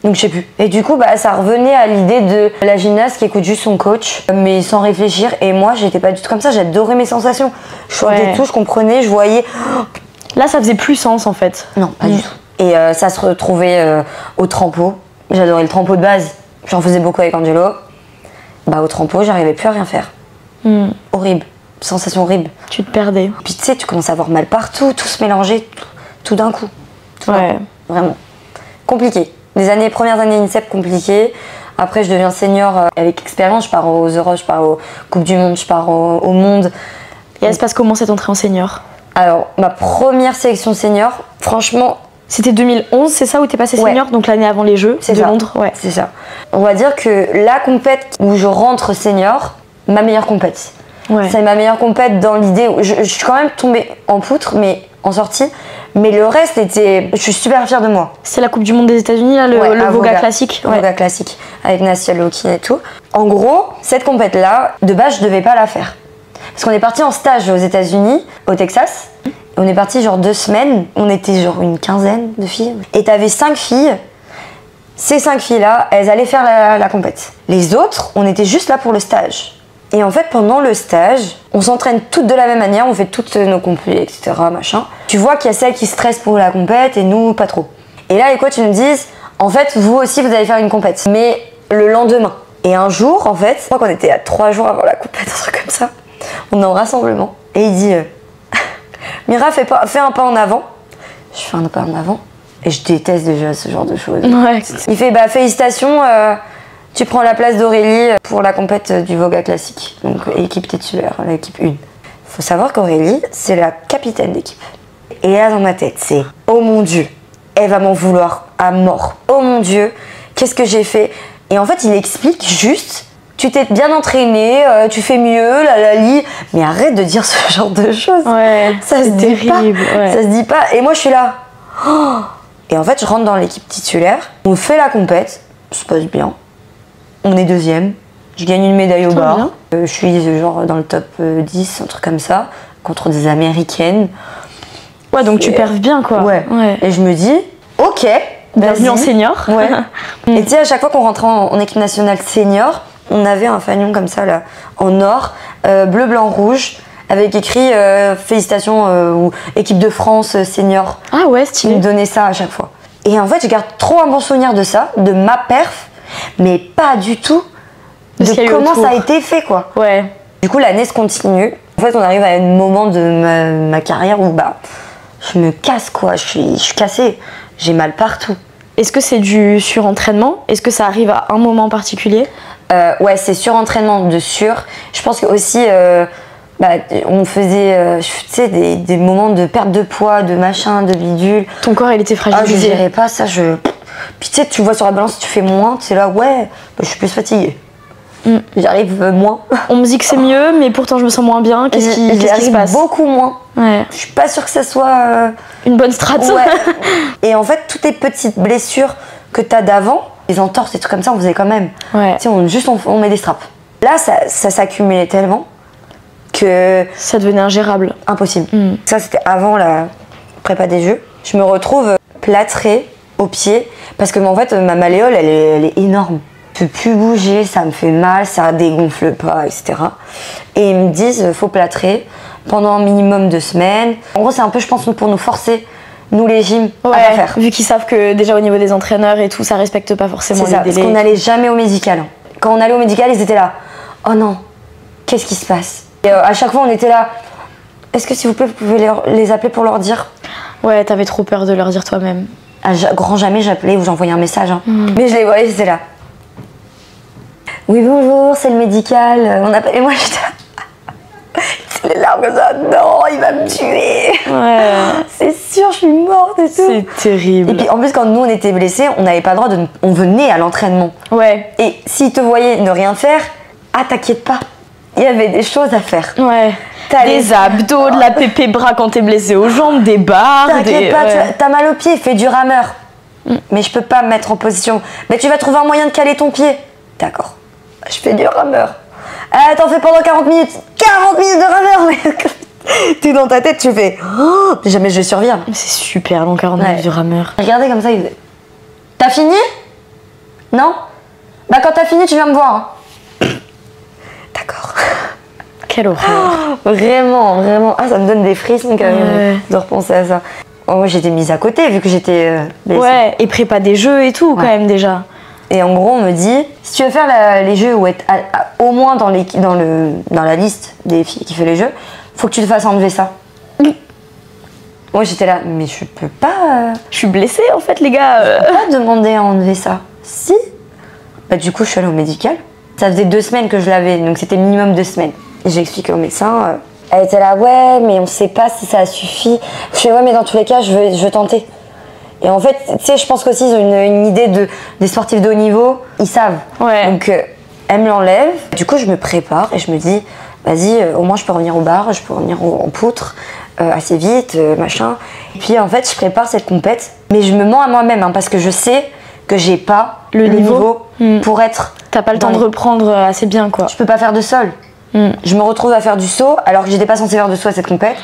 Donc je sais plus. Et du coup, ça revenait à l'idée de la gymnaste qui écoute juste son coach, mais sans réfléchir. Et moi, j'étais pas du tout comme ça. J'adorais mes sensations. Je sentais tout, je comprenais, je voyais. Là, ça faisait plus sens en fait. Non, pas du tout. Et ça se retrouvait au trampo. J'adorais le trampo de base. J'en faisais beaucoup avec Angelo. Au trampo, j'arrivais plus à rien faire. Horrible. Sensation horrible. Tu te perdais. Puis tu sais, tu commences à avoir mal partout, tout se mélanger, tout d'un coup. Vraiment. Compliqué. Les premières années INSEP compliquées. Après, je deviens senior avec expérience. Je pars aux Euros, je pars aux Coupes du Monde, je pars au Monde. Et elle se passe comment cette entrée en senior? Alors, ma première sélection senior, franchement... C'était 2011, c'est ça, où t'es passé senior, donc l'année avant les Jeux de Londres. C'est ça. On va dire que la compète où je rentre senior, ma meilleure compète. C'est ma meilleure compète dans l'idée où je suis quand même tombée en poutre, mais en sortie. Mais le reste était... Je suis super fière de moi. C'est la Coupe du Monde des États-Unis, là, le Voga classique. Voga classique, avec Nastia Loki et tout. En gros, cette compète-là, de base, je devais pas la faire. Parce qu'on est parti en stage aux États-Unis, au Texas. On est parti genre 2 semaines. On était genre une quinzaine de filles. Et t'avais 5 filles. Ces 5 filles-là, elles allaient faire la compète. Les autres, on était juste là pour le stage. Et en fait, pendant le stage, on s'entraîne toutes de la même manière, on fait toutes nos complets, etc. Machin. Tu vois qu'il y a celles qui stressent pour la compète et nous, pas trop. Et là, les coachs nous disent, en fait, vous aussi, vous allez faire une compète, mais le lendemain. Et un jour, en fait, je crois qu'on était à 3 jours avant la compète, un truc comme ça, on est en rassemblement. Et il dit, Mira, fais un pas en avant. Je fais un pas en avant. Et je déteste déjà ce genre de choses. Ouais. Il fait félicitations, tu prends la place d'Aurélie pour la compète du Voga classique. Donc équipe titulaire, l'équipe 1. Faut savoir qu'Aurélie, c'est la capitaine d'équipe. Et là dans ma tête, c'est oh mon Dieu, elle va m'en vouloir à mort. Oh mon Dieu, qu'est-ce que j'ai fait? Et en fait, il explique juste, tu t'es bien entraînée, tu fais mieux, mais arrête de dire ce genre de choses. Ouais, ça se dit terrible. Pas. Ouais. Ça se dit pas. Et moi, je suis là. Oh. Et en fait, je rentre dans l'équipe titulaire. On fait la compète, ça se passe bien. On est 2e. Je gagne une médaille au bar. Je suis genre dans le top 10, un truc comme ça, contre des Américaines. Ouais, donc tu perds bien, quoi. Ouais. Et je me dis, ok. Bienvenue en senior. Ouais. Et tu sais, à chaque fois qu'on rentrait en équipe nationale senior, on avait un fanion comme ça, là, en or, bleu, blanc, rouge, avec écrit félicitations ou équipe de France senior. Ah ouais, stylé. Ils me donnaient ça à chaque fois. Et en fait, je garde trop un bon souvenir de ça, de ma perf, mais pas du tout de comment ça a été fait, quoi. Ouais. Du coup, l'année se continue. En fait, on arrive à un moment de ma carrière où je me casse, quoi. Je suis cassée. J'ai mal partout. Est-ce que c'est du surentraînement? Est-ce que ça arrive à un moment particulier? Ouais, c'est surentraînement de sûr. Je pense que aussi, on faisait tu sais, des moments de perte de poids, de machin, de bidule. Ton corps, il était fragilisé. Ah, je gérais pas ça. Puis tu sais, tu vois sur la balance, tu fais moins, tu es là, ouais, je suis plus fatiguée. J'arrive moins. On me dit que c'est mieux, mais pourtant je me sens moins bien. Qu'est-ce qui se passe? Beaucoup moins. Ouais. Je suis pas sûre que ça soit une bonne strat. Ouais. Et en fait, toutes les petites blessures que t'as d'avant, les entorses et tout comme ça, on faisait quand même. Ouais. Tu sais, on met des straps. Là, ça s'accumulait tellement que ça devenait ingérable. Impossible. Ça, c'était avant la prépa des Jeux. Je me retrouve plâtrée au pied parce que en fait, ma malléole, elle est énorme. Je peux plus bouger, ça me fait mal, ça dégonfle pas, etc. Et ils me disent, faut plâtrer pendant un minimum 2 semaines. En gros, c'est un peu, je pense, pour nous forcer, nous les gyms, à pas faire. Vu qu'ils savent que déjà au niveau des entraîneurs et tout, ça respecte pas forcément les délais. Parce qu'on n'allait jamais au médical. Quand on allait au médical, ils étaient là. Oh non, qu'est-ce qui se passe? Et à chaque fois, on était là. Est-ce que s'il vous plaît, vous pouvez les appeler pour leur dire? Ouais, t'avais trop peur de leur dire toi-même. À grand jamais, j'appelais ou j'envoyais un message. Mais je les voyais, c'était là. Oui, bonjour, c'est le médical. On appelle. Et moi, j'étais là. C'est les larmes comme ça. Non, il va me tuer. Ouais. C'est sûr, je suis morte et tout. C'est terrible. Et puis en plus, quand nous on était blessés, on n'avait pas le droit de. On venait à l'entraînement. Ouais. Et s'ils te voyaient ne rien faire, t'inquiète pas. Il y avait des choses à faire. Ouais. Des abdos, de la pépé bras quand t'es blessé aux jambes, des barres. T'inquiète pas, t'as mal au pied, fais du rameur. Mais je peux pas me mettre en position. Mais tu vas trouver un moyen de caler ton pied. D'accord. Je fais du rameur. T'en fais pendant 40 minutes. 40 minutes de rameur. T'es dans ta tête, tu fais oh, jamais je vais survivre. C'est super long, 40 minutes de rameur. Regardez comme ça, il faisait. T'as fini? Non? Bah quand t'as fini, tu viens me voir. D'accord. Quelle horreur. Vraiment, vraiment. Ah, ça me donne des frissons quand même de repenser à ça. Oh, moi j'étais mise à côté vu que j'étais blessée. Ouais, et prépa des jeux et tout quand même déjà. Et en gros, on me dit, si tu veux faire les jeux ou être au moins dans la liste des filles qui fait les jeux, faut que tu te fasses enlever ça. Moi j'étais là, mais je peux pas. Je suis blessée en fait, les gars. Je peux pas demander à enlever ça. Si. Bah, du coup, je suis allée au médical. Ça faisait 2 semaines que je l'avais, donc c'était minimum 2 semaines. Et j'ai expliqué au médecin. Elle était là, ouais, mais on sait pas si ça suffit. Je fais, ouais, mais dans tous les cas, je veux tenter. Et en fait, tu sais, je pense qu'aussi ils ont une idée des sportifs de haut niveau, ils savent. Ouais. Donc, elle me l'enlève. Du coup, je me prépare et je me dis, vas-y, au moins je peux revenir au bar, je peux revenir en poutre assez vite, machin. Et puis en fait, je prépare cette compète, mais je me mens à moi-même parce que je sais que j'ai pas le niveau pour être. T'as pas le temps de reprendre assez bien, quoi. Je peux pas faire de sol. Je me retrouve à faire du saut alors que j'étais pas censée faire de saut à cette compète.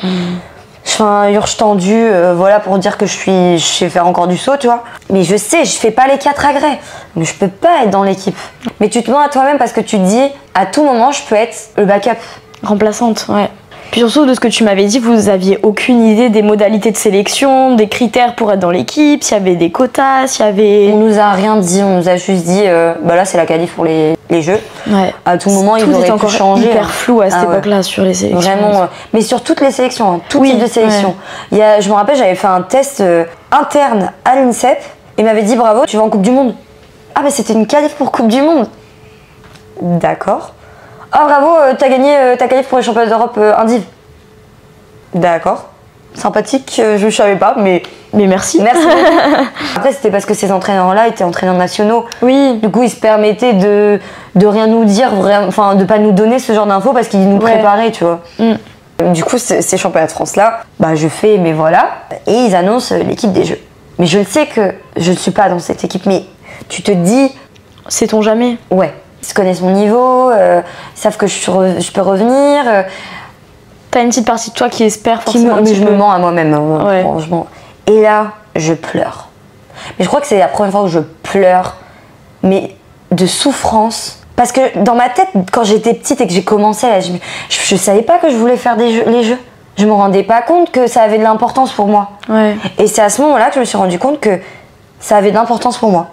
Je fais un hurche tendu, voilà, pour dire que je sais faire encore du saut, tu vois. Mais je sais, je fais pas les 4 agrès. Donc je peux pas être dans l'équipe. Mais tu te mens à toi-même parce que tu te dis, à tout moment, je peux être le backup. Remplaçante, ouais. Puis surtout, de ce que tu m'avais dit, vous aviez aucune idée des modalités de sélection, des critères pour être dans l'équipe, s'il y avait des quotas, s'il y avait... On nous a rien dit, on nous a juste dit, bah là c'est la qualif pour les jeux. Ouais. À tout moment, ils auraient pu changer. Hyper flou à cette époque-là sur les sélections. Vraiment, mais sur toutes les sélections, tout type de sélection. Je me rappelle, j'avais fait un test interne à l'INSEP, et m'avait dit bravo, tu vas en Coupe du Monde. Ah mais c'était une qualif pour Coupe du Monde. D'accord. Ah bravo, t'as gagné ta qualif pour les championnats d'Europe Indiv. D'accord. Sympathique, je savais pas, mais merci. Merci. Après, c'était parce que ces entraîneurs-là étaient entraîneurs nationaux. Oui. Du coup, ils se permettaient de rien nous dire, enfin, de pas nous donner ce genre d'infos parce qu'ils nous préparaient, tu vois. Du coup, ces championnats de France-là, bah, je fais, mais voilà. Et ils annoncent l'équipe des Jeux. Mais je le sais que je ne suis pas dans cette équipe, mais tu te dis... Sait-on jamais? Ouais. Ils connaissent mon niveau, ils savent que je peux revenir. T'as une petite partie de toi qui espère forcément. Mais je me mens à moi-même, franchement. Et là, je pleure. Mais je crois que c'est la première fois où je pleure, mais de souffrance. Parce que dans ma tête, quand j'étais petite et que j'ai commencé, là, je savais pas que je voulais faire les jeux. Je me rendais pas compte que ça avait de l'importance pour moi. Ouais. Et c'est à ce moment-là que je me suis rendu compte que ça avait de l'importance pour moi.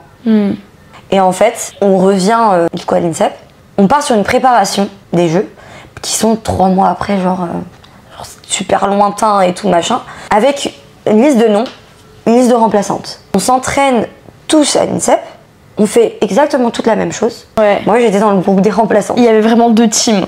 Et en fait, on revient du coup à l'INSEP, on part sur une préparation des jeux qui sont 3 mois après, genre super lointain et tout machin, avec une liste de noms, une liste de remplaçantes. On s'entraîne tous à l'INSEP, on fait exactement toute la même chose. Ouais. Moi j'étais dans le groupe des remplaçantes. Il y avait vraiment 2 teams,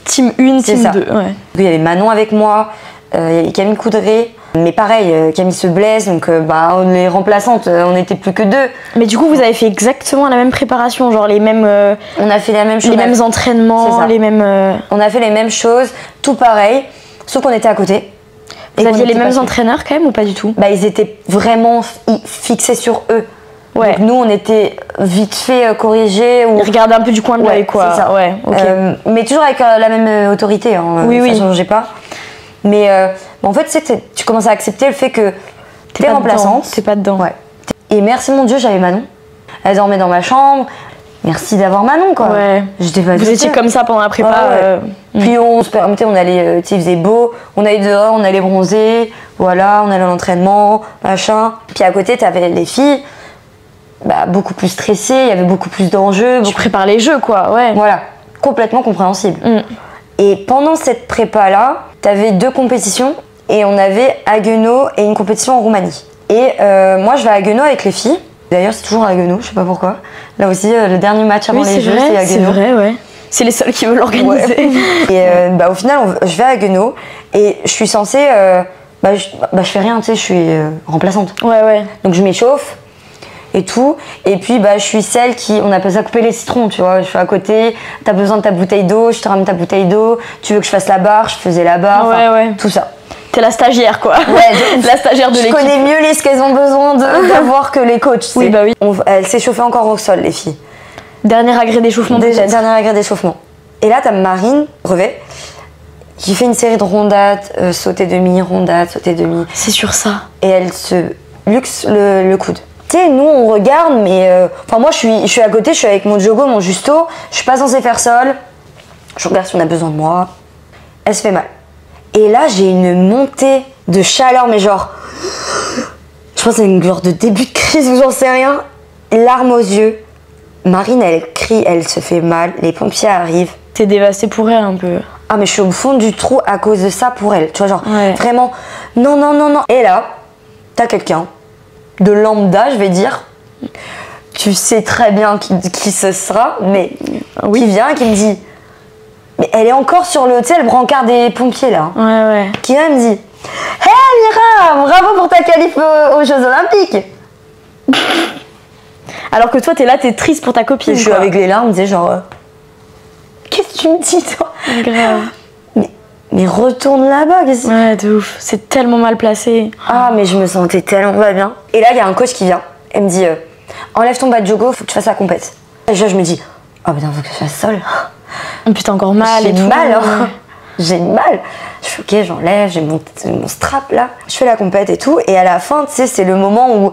team 1, team 2. Ouais. Il y avait Manon avec moi, il y avait Camille Coudray. Mais pareil, Camille se blesse, donc les remplaçantes, on n'était plus que 2. Mais du coup, vous avez fait exactement la même préparation, genre les mêmes... on a fait la même chose. Les mêmes entraînements, les mêmes... On a fait les mêmes choses, tout pareil, sauf qu'on était à côté. Vous aviez les mêmes entraîneurs quand même ou pas du tout? Bah ils étaient vraiment fixés sur eux. Ouais. Donc nous, on était vite fait corrigés. Ils regardaient un peu du coin de l'œil, quoi. C'est ça. Ouais, okay. Mais toujours avec la même autorité, hein, ça changeait pas. Mais en fait, tu commences à accepter le fait que t'es remplaçante. T'es pas dedans. Ouais. Et merci mon Dieu, j'avais Manon. Elle dormait dans ma chambre. Merci d'avoir Manon, quoi. Ouais. Vous étiez comme ça pendant la prépa. Puis on se permettait, on allait, il faisait beau, on allait dehors, on allait bronzer, voilà, on allait à l'entraînement, machin. Puis à côté, t'avais les filles, beaucoup plus stressées, il y avait beaucoup plus d'enjeux. Tu prépares les jeux, quoi, ouais. Voilà, complètement compréhensible. Et pendant cette prépa-là, t'avais 2 compétitions et on avait Haguenau et une compétition en Roumanie. Et moi, je vais à Haguenau avec les filles. D'ailleurs, c'est toujours à Haguenau, je sais pas pourquoi. Là aussi, le dernier match avant les Jeux, c'est Haguenau. C'est vrai, ouais. C'est les seuls qui veulent l'organiser. Ouais. Et au final, je vais à Haguenau et je suis censée... je fais rien, tu sais, je suis remplaçante. Ouais. Donc je m'échauffe et tout. Et puis je suis celle qui, on appelle ça couper les citrons, tu vois. Je suis à côté, t'as besoin de ta bouteille d'eau, je te ramène ta bouteille d'eau. Tu veux que je fasse la barre, je faisais la barre. Ouais. Tout ça. T'es la stagiaire, quoi. Ouais, la stagiaire de l'équipe. Je connais mieux ce qu'elles ont besoin d'avoir que les coachs. Oui, bah oui. Elles s'échauffaient encore au sol, les filles. Dernier agrès d'échauffement. Dernier agrès d'échauffement. Et là, t'as Marine Brevet qui fait une série de rondades, sauter demi, rondades, sauter demi. C'est sur ça. Et elle se luxe le coude. Tu sais, nous on regarde, mais moi je suis à côté, je suis avec mon jogo, mon justo, je suis pas censée faire sol. Je regarde si on a besoin de moi. Elle se fait mal. Et là, j'ai une montée de chaleur, mais genre, je pense que c'est une genre de début de crise ou j'en sais rien. Larmes aux yeux. Marine, elle crie, elle se fait mal. Les pompiers arrivent. T'es dévastée pour elle un peu. Ah, mais je suis au fond du trou à cause de ça pour elle. Tu vois, genre, vraiment, non. Et là, t'as quelqu'un de lambda, je vais dire. Tu sais très bien qui ce sera, mais qui vient et qui me dit... Mais elle est encore sur le brancard des pompiers, là. Ouais. Qui vient me dit « Hey Mira, bravo pour ta qualif aux Jeux Olympiques !» Alors que toi, t'es là, t'es triste pour ta copine. Je suis avec les larmes, genre... Qu'est-ce que tu me dis, toi? Grave. Mais retourne là-bas. Ouais, de ouf. C'est tellement mal placé. Ah, mais je me sentais tellement pas bien. Et là, il y a un coach qui vient. Elle me dit enlève ton bas de jogo, faut que tu fasses la compète. Et là, je me dis oh putain, faut que je fasse sol. Et puis t'as encore mal. J'ai mal, hein. J'ai mal. Je fais ok, j'enlève, j'ai mon strap là. Je fais la compète et tout. Et à la fin, tu sais, c'est le moment où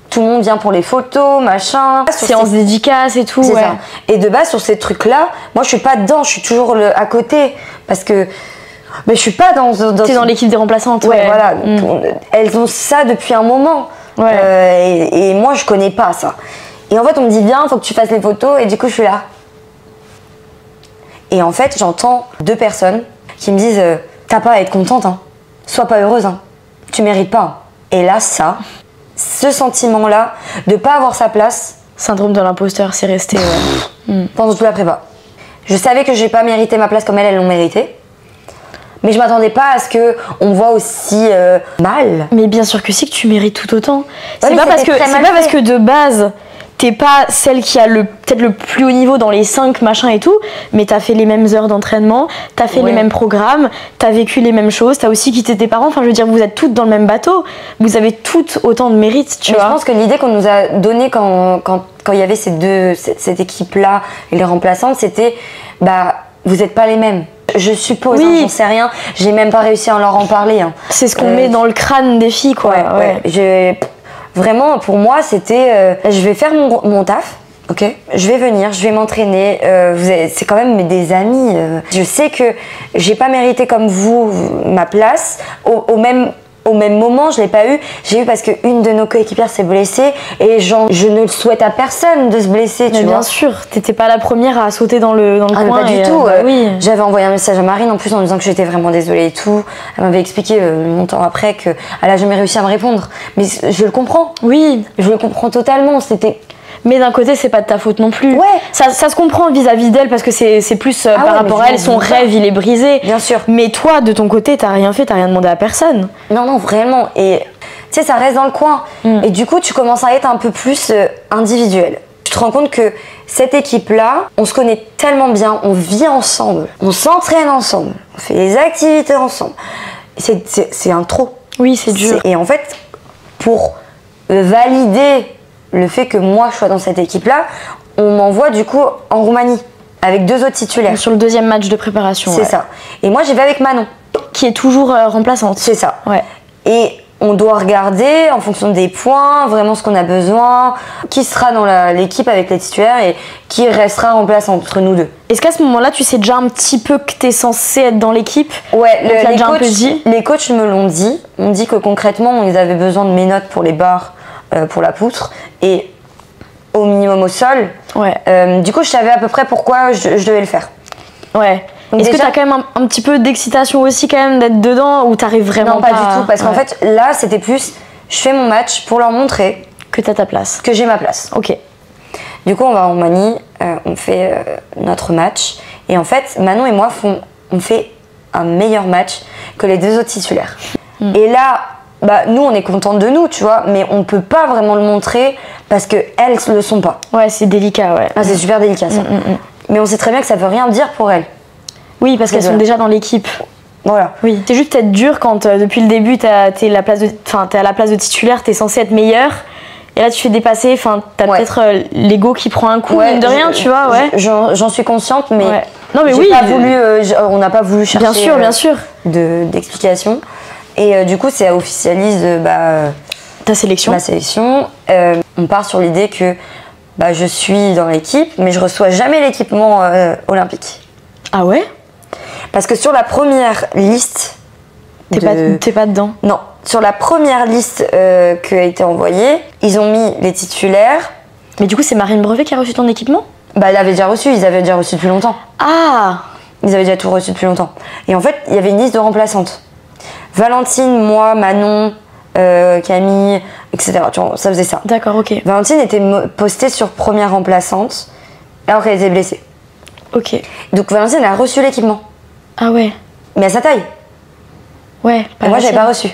tout le monde vient pour les photos, machin. Séance dédicace et tout. C'est ça. Et de base, sur ces trucs-là, moi, je suis pas dedans, je suis toujours à côté. Parce que Mais je suis pas dans T'es dans l'équipe des remplaçantes. Ouais, voilà. Elles ont ça depuis un moment. Ouais. Et moi, je connais pas ça. Et en fait, on me dit bien, faut que tu fasses les photos. Et du coup, je suis là. Et en fait, j'entends 2 personnes qui me disent t'as pas à être contente, hein. Sois pas heureuse, hein. Tu mérites pas. Hein. Et là, ce sentiment-là, de pas avoir sa place. Syndrome de l'imposteur, c'est resté. Pendant toute la prépa. Je savais que j'ai pas mérité ma place comme elles l'ont mérité. Mais je m'attendais pas à ce qu'on me voit aussi mal. Mais bien sûr que si, que tu mérites tout autant. C'est Ouais, pas parce que de base t'es pas celle qui a peut-être le plus haut niveau dans les 5 machins et tout, mais t'as fait les mêmes heures d'entraînement, t'as fait les mêmes programmes, t'as vécu les mêmes choses, t'as aussi quitté tes parents. Enfin, je veux dire, vous êtes toutes dans le même bateau, vous avez toutes autant de mérite, tu vois. Je pense que l'idée qu'on nous a donnée quand il y avait cette équipe-là et les remplaçantes, c'était vous êtes pas les mêmes. Je suppose, hein, j'en sais rien, j'ai même pas réussi à leur en parler. Hein. C'est ce qu'on met dans le crâne des filles, quoi. Vraiment, pour moi, c'était je vais faire mon taf, ok. Je vais venir, je vais m'entraîner. C'est quand même des amis. Je sais que j'ai pas mérité comme vous ma place. Au même moment, je l'ai pas eu. J'ai eu parce qu'une de nos coéquipières s'est blessée et je ne le souhaite à personne de se blesser. Tu vois. Bien sûr, t'étais pas la première à sauter dans le coin. Pas du tout. Oui. J'avais envoyé un message à Marine en plus en disant que j'étais vraiment désolée et tout. Elle m'avait expliqué longtemps après qu'elle a jamais réussi à me répondre. Mais je le comprends. Oui. Je le comprends totalement. Mais d'un côté, c'est pas de ta faute non plus. Ouais. Ça se comprend vis-à-vis d'elle parce que c'est plus par rapport à elle, son rêve, il est brisé. Bien sûr. Mais toi, de ton côté, t'as rien fait, t'as rien demandé à personne. Non, vraiment. Et tu sais, ça reste dans le coin. Et du coup, tu commences à être un peu plus individuel. Tu te rends compte que cette équipe-là, on se connaît tellement bien, on vit ensemble, on s'entraîne ensemble, on fait les activités ensemble. C'est un trop. Oui, c'est dur. Et en fait, pour valider le fait que moi je sois dans cette équipe-là, on m'envoie du coup en Roumanie avec 2 autres titulaires. Sur le 2e match de préparation. C'est ça. Et moi j'y vais avec Manon. Qui est toujours remplaçante. C'est ça. Ouais. Et on doit regarder en fonction des points, vraiment ce qu'on a besoin, qui sera dans l'équipe avec les titulaires et qui restera remplaçant entre nous 2. Est-ce qu'à ce moment-là, tu sais déjà un petit peu que t'es censée être dans l'équipe? Ouais, les coachs me l'ont dit. On dit que concrètement, ils avaient besoin de mes notes pour les barres, pour la poutre et au minimum au sol. Ouais. Du coup, je savais à peu près pourquoi je devais le faire. Ouais. Est-ce que t'as quand même un petit peu d'excitation aussi quand même d'être dedans ou t'arrives vraiment pas? Non, pas du tout, parce qu'en fait, là, c'était plus, je fais mon match pour leur montrer que t'as ta place. Que j'ai ma place. Ok. Du coup, on va en Roumanie, on fait notre match. Et en fait, Manon et moi, on fait un meilleur match que les 2 autres titulaires. Et là, nous, on est contente de nous, tu vois, mais on peut pas vraiment le montrer parce qu'elles le sont pas. Ouais, c'est délicat, ouais. Ah, c'est super délicat, ça. Mais on sait très bien que ça veut rien dire pour elles. Oui, parce qu'elles sont déjà dans l'équipe. Voilà. Oui. C'est juste être dur quand depuis le début t'es à la place de titulaire, t'es censé être meilleur. Et là tu fais dépasser, enfin t'as peut-être l'ego qui prend un coup, mine de rien, tu vois, ouais. J'en suis consciente, mais non mais oui. On n'a pas voulu chercher. Bien sûr. D'explications. Et du coup, ça officialise ta sélection. Ma sélection. On part sur l'idée que je suis dans l'équipe, mais je reçois jamais l'équipement olympique. Ah ouais? Parce que sur la première liste... T'es pas dedans? Non. Sur la première liste qui a été envoyée, ils ont mis les titulaires. Mais du coup, c'est Marine Brevet qui a reçu ton équipement? Elle avait déjà reçu, ils avaient déjà reçu depuis longtemps. Ah! Ils avaient déjà tout reçu depuis longtemps. Et en fait, il y avait une liste de remplaçantes. Valentine, moi, Manon, Camille, etc. Tu vois, ça faisait ça. D'accord, ok. Valentine était postée sur première remplaçante alors qu'elle était blessée. Ok. Donc Valentine, elle a reçu l'équipement. Ah ouais. Mais à sa taille. Ouais. Et moi, j'avais pas reçu.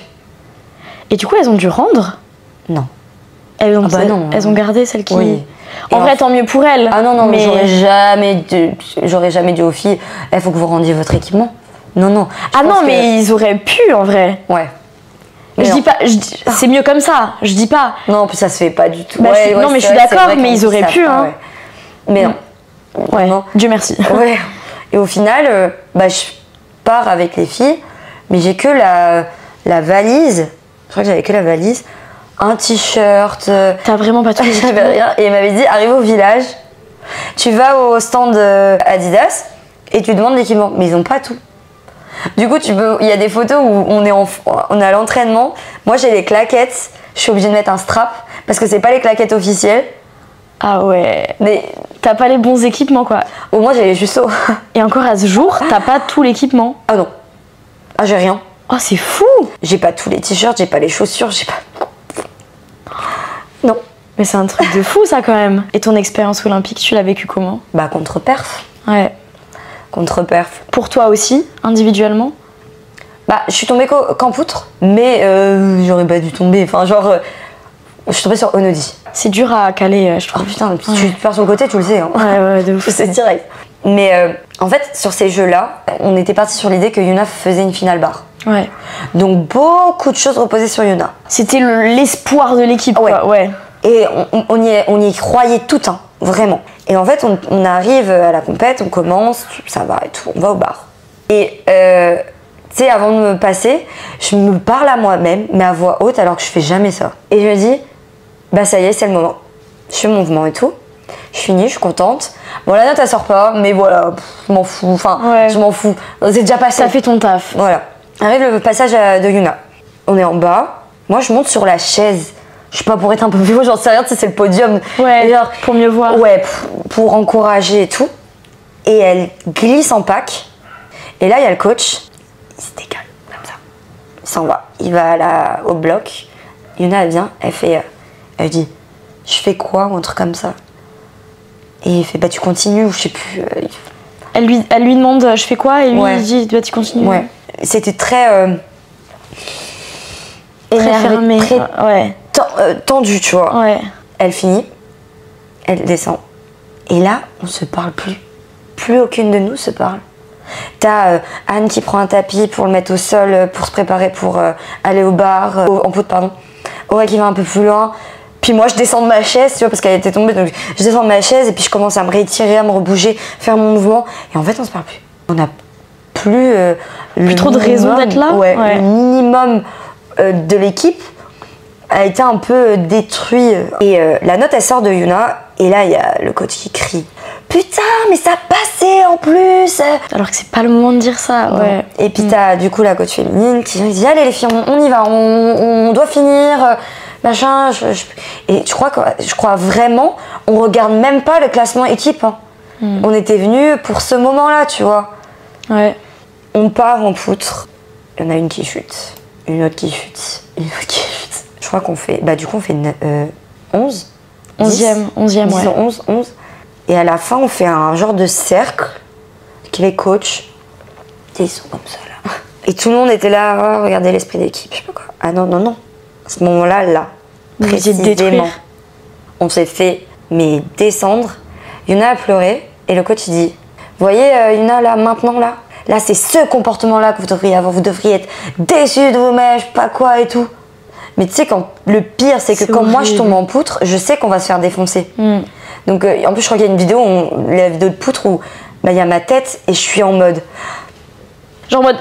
Et du coup, elles ont dû rendre? Non. Elles ont gardé celle qui... Oui. En vrai, tant mieux pour elles. Ah non, mais j'aurais jamais dit aux filles, il faut que vous rendiez votre équipement. Non. Ah non, mais ils auraient pu, en vrai. Ouais. Mais je dis pas, c'est mieux comme ça, je dis pas. Non, en plus ça se fait pas du tout. Non, mais je suis d'accord, mais ils auraient pu, hein. Ouais. Mais non. Ouais, non. Dieu merci. Ouais. Et au final, je pars avec les filles, mais j'ai que la valise. Je crois que j'avais que la valise, un t-shirt. T'as vraiment pas tout. J'avais rien. Et il m'avait dit, arrive au village, tu vas au stand Adidas et tu demandes l'équipement. Mais ils ont pas tout. Du coup, il y a des photos où on est à l'entraînement. Moi, j'ai les claquettes. Je suis obligée de mettre un strap parce que c'est pas les claquettes officielles. Ah ouais. Mais t'as pas les bons équipements, quoi. Au moins, j'ai les justos. Et encore à ce jour, t'as pas tout l'équipement. Ah non. Ah, j'ai rien. Oh, c'est fou. J'ai pas tous les t-shirts, j'ai pas les chaussures, j'ai pas... Non. Mais c'est un truc de fou, ça, quand même. Et ton expérience olympique, tu l'as vécu comment? Bah, contre-perf. Ouais. Contre-perf. Pour toi aussi, individuellement? Bah, je suis tombée qu'en poutre, mais j'aurais pas dû tomber. Enfin, genre, je suis tombée sur Onodi. C'est dur à caler, je trouve. Oh putain, tu te perds sur le côté, tu le sais. Hein. Ouais, de ouf. C'est direct. Mais en fait, sur ces jeux-là, on était parti sur l'idée que Yuna faisait une finale barre. Ouais. Donc, beaucoup de choses reposaient sur Yuna. C'était l'espoir de l'équipe, ouais. quoi. Ouais. Et on y croyait tout, hein, vraiment. Et en fait, on arrive à la compète, on commence, ça va et tout, on va au bar. Et tu sais, avant de me passer, je me parle à moi-même, mais à voix haute, alors que je fais jamais ça. Et je me dis, bah ça y est, c'est le moment. Je fais mon mouvement et tout. Je finis, je suis contente. Bon, la note, elle sort pas, mais voilà, je m'en fous. Enfin, ouais. Je m'en fous. C'est déjà passé. Ça fait ton taf. Voilà. Arrive le passage de Yuna. On est en bas. Moi, je monte sur la chaise. Je sais pas, pour être un peu plus haut, j'en sais rien, tu sais, c'est le podium. Ouais, genre, pour mieux voir. Ouais, pour encourager et tout. Et elle glisse en pack. Et là, il y a le coach. Il se décale, comme ça. Il s'en va. Il va au bloc. Yuna, elle vient, elle dit, je fais quoi, ou un truc comme ça. Et il fait, bah tu continues, ou je sais plus. Elle lui demande, je fais quoi, et lui, ouais. Il dit, bah tu continues. Ouais. C'était très... énervé, fermé. Très ouais. Tendu, tu vois. Ouais. Elle finit, elle descend. Et là, on se parle plus. Plus aucune de nous se parle. T'as Anne qui prend un tapis pour le mettre au sol, pour se préparer pour aller au bar, en poutre, pardon. Aurel qui va un peu plus loin. Puis moi, je descends de ma chaise, tu vois, parce qu'elle était tombée. Donc, je descends de ma chaise et puis je commence à me réétirer, à me rebouger, faire mon mouvement. Et en fait, on se parle plus. On n'a plus... plus trop de raison d'être là. Ouais, le minimum de l'équipe a été un peu détruit. Et la note, elle sort de Yuna. Et là, il y a le coach qui crie. Putain, mais ça passait en plus! Alors que c'est pas le moment de dire ça, ouais. Et puis t'as du coup la coach féminine qui dit allez les filles, on y va, on doit finir, machin. Et je crois vraiment, on regarde même pas le classement équipe. Hein. On était venus pour ce moment-là, tu vois. Ouais. On part en poutre. Il y en a une qui chute, une autre qui chute, une autre qui chute. Je crois qu'on fait, bah du coup on fait 11. 11e, ouais. 11. Et à la fin, on fait un genre de cercle avec les coachs. Et ils sont comme ça, là. Et tout le monde était là, oh, regardez l'esprit d'équipe, je sais pas quoi. Ah non. À ce moment-là, précisément, on s'est fait, mais descendre. Yuna a pleuré, et le coach, il dit, vous voyez, Yuna, là, maintenant, là, c'est ce comportement-là que vous devriez avoir. Vous devriez être déçus de vous-même, je sais pas quoi et tout. Mais tu sais, le pire, c'est que quand horrible. Moi, je tombe en poutre, je sais qu'on va se faire défoncer. Donc, en plus, je crois qu'il y a une vidéo, la vidéo de poutre où il y a ma tête et je suis en mode. Genre en mode.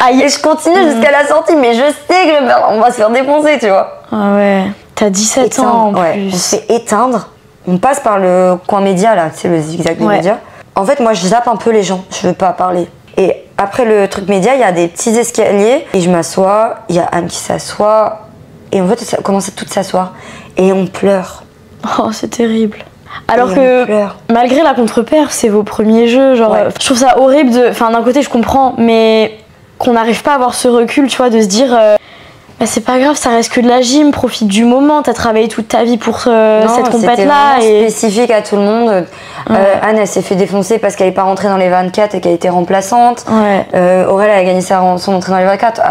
Aïe. Et je continue jusqu'à la sortie, mais je sais qu'on va se faire défoncer, tu vois. Ah ouais. T'as 17 ans en ouais. plus. On se fait éteindre. On passe par le coin média, là, tu sais, le zigzag des médias. En fait, moi, je zappe un peu les gens. Je veux pas parler. Et après le truc média, il y a des petits escaliers. Et je m'assois. Il y a Anne qui s'assoit. Et en fait, ça commence à tout s'asseoir. Et on pleure. Oh, c'est terrible. Alors que malgré la contre-perf, c'est vos premiers jeux, genre je trouve ça horrible enfin d'un côté je comprends, mais qu'on n'arrive pas à avoir ce recul, tu vois, de se dire bah, c'est pas grave, ça reste que de la gym, profite du moment, t'as travaillé toute ta vie pour cette compète-là. C'était spécifique à tout le monde. Anne, elle s'est fait défoncer parce qu'elle n'est pas rentrée dans les 24 et qu'elle était remplaçante. Aurel, elle a gagné son entrée dans les 24.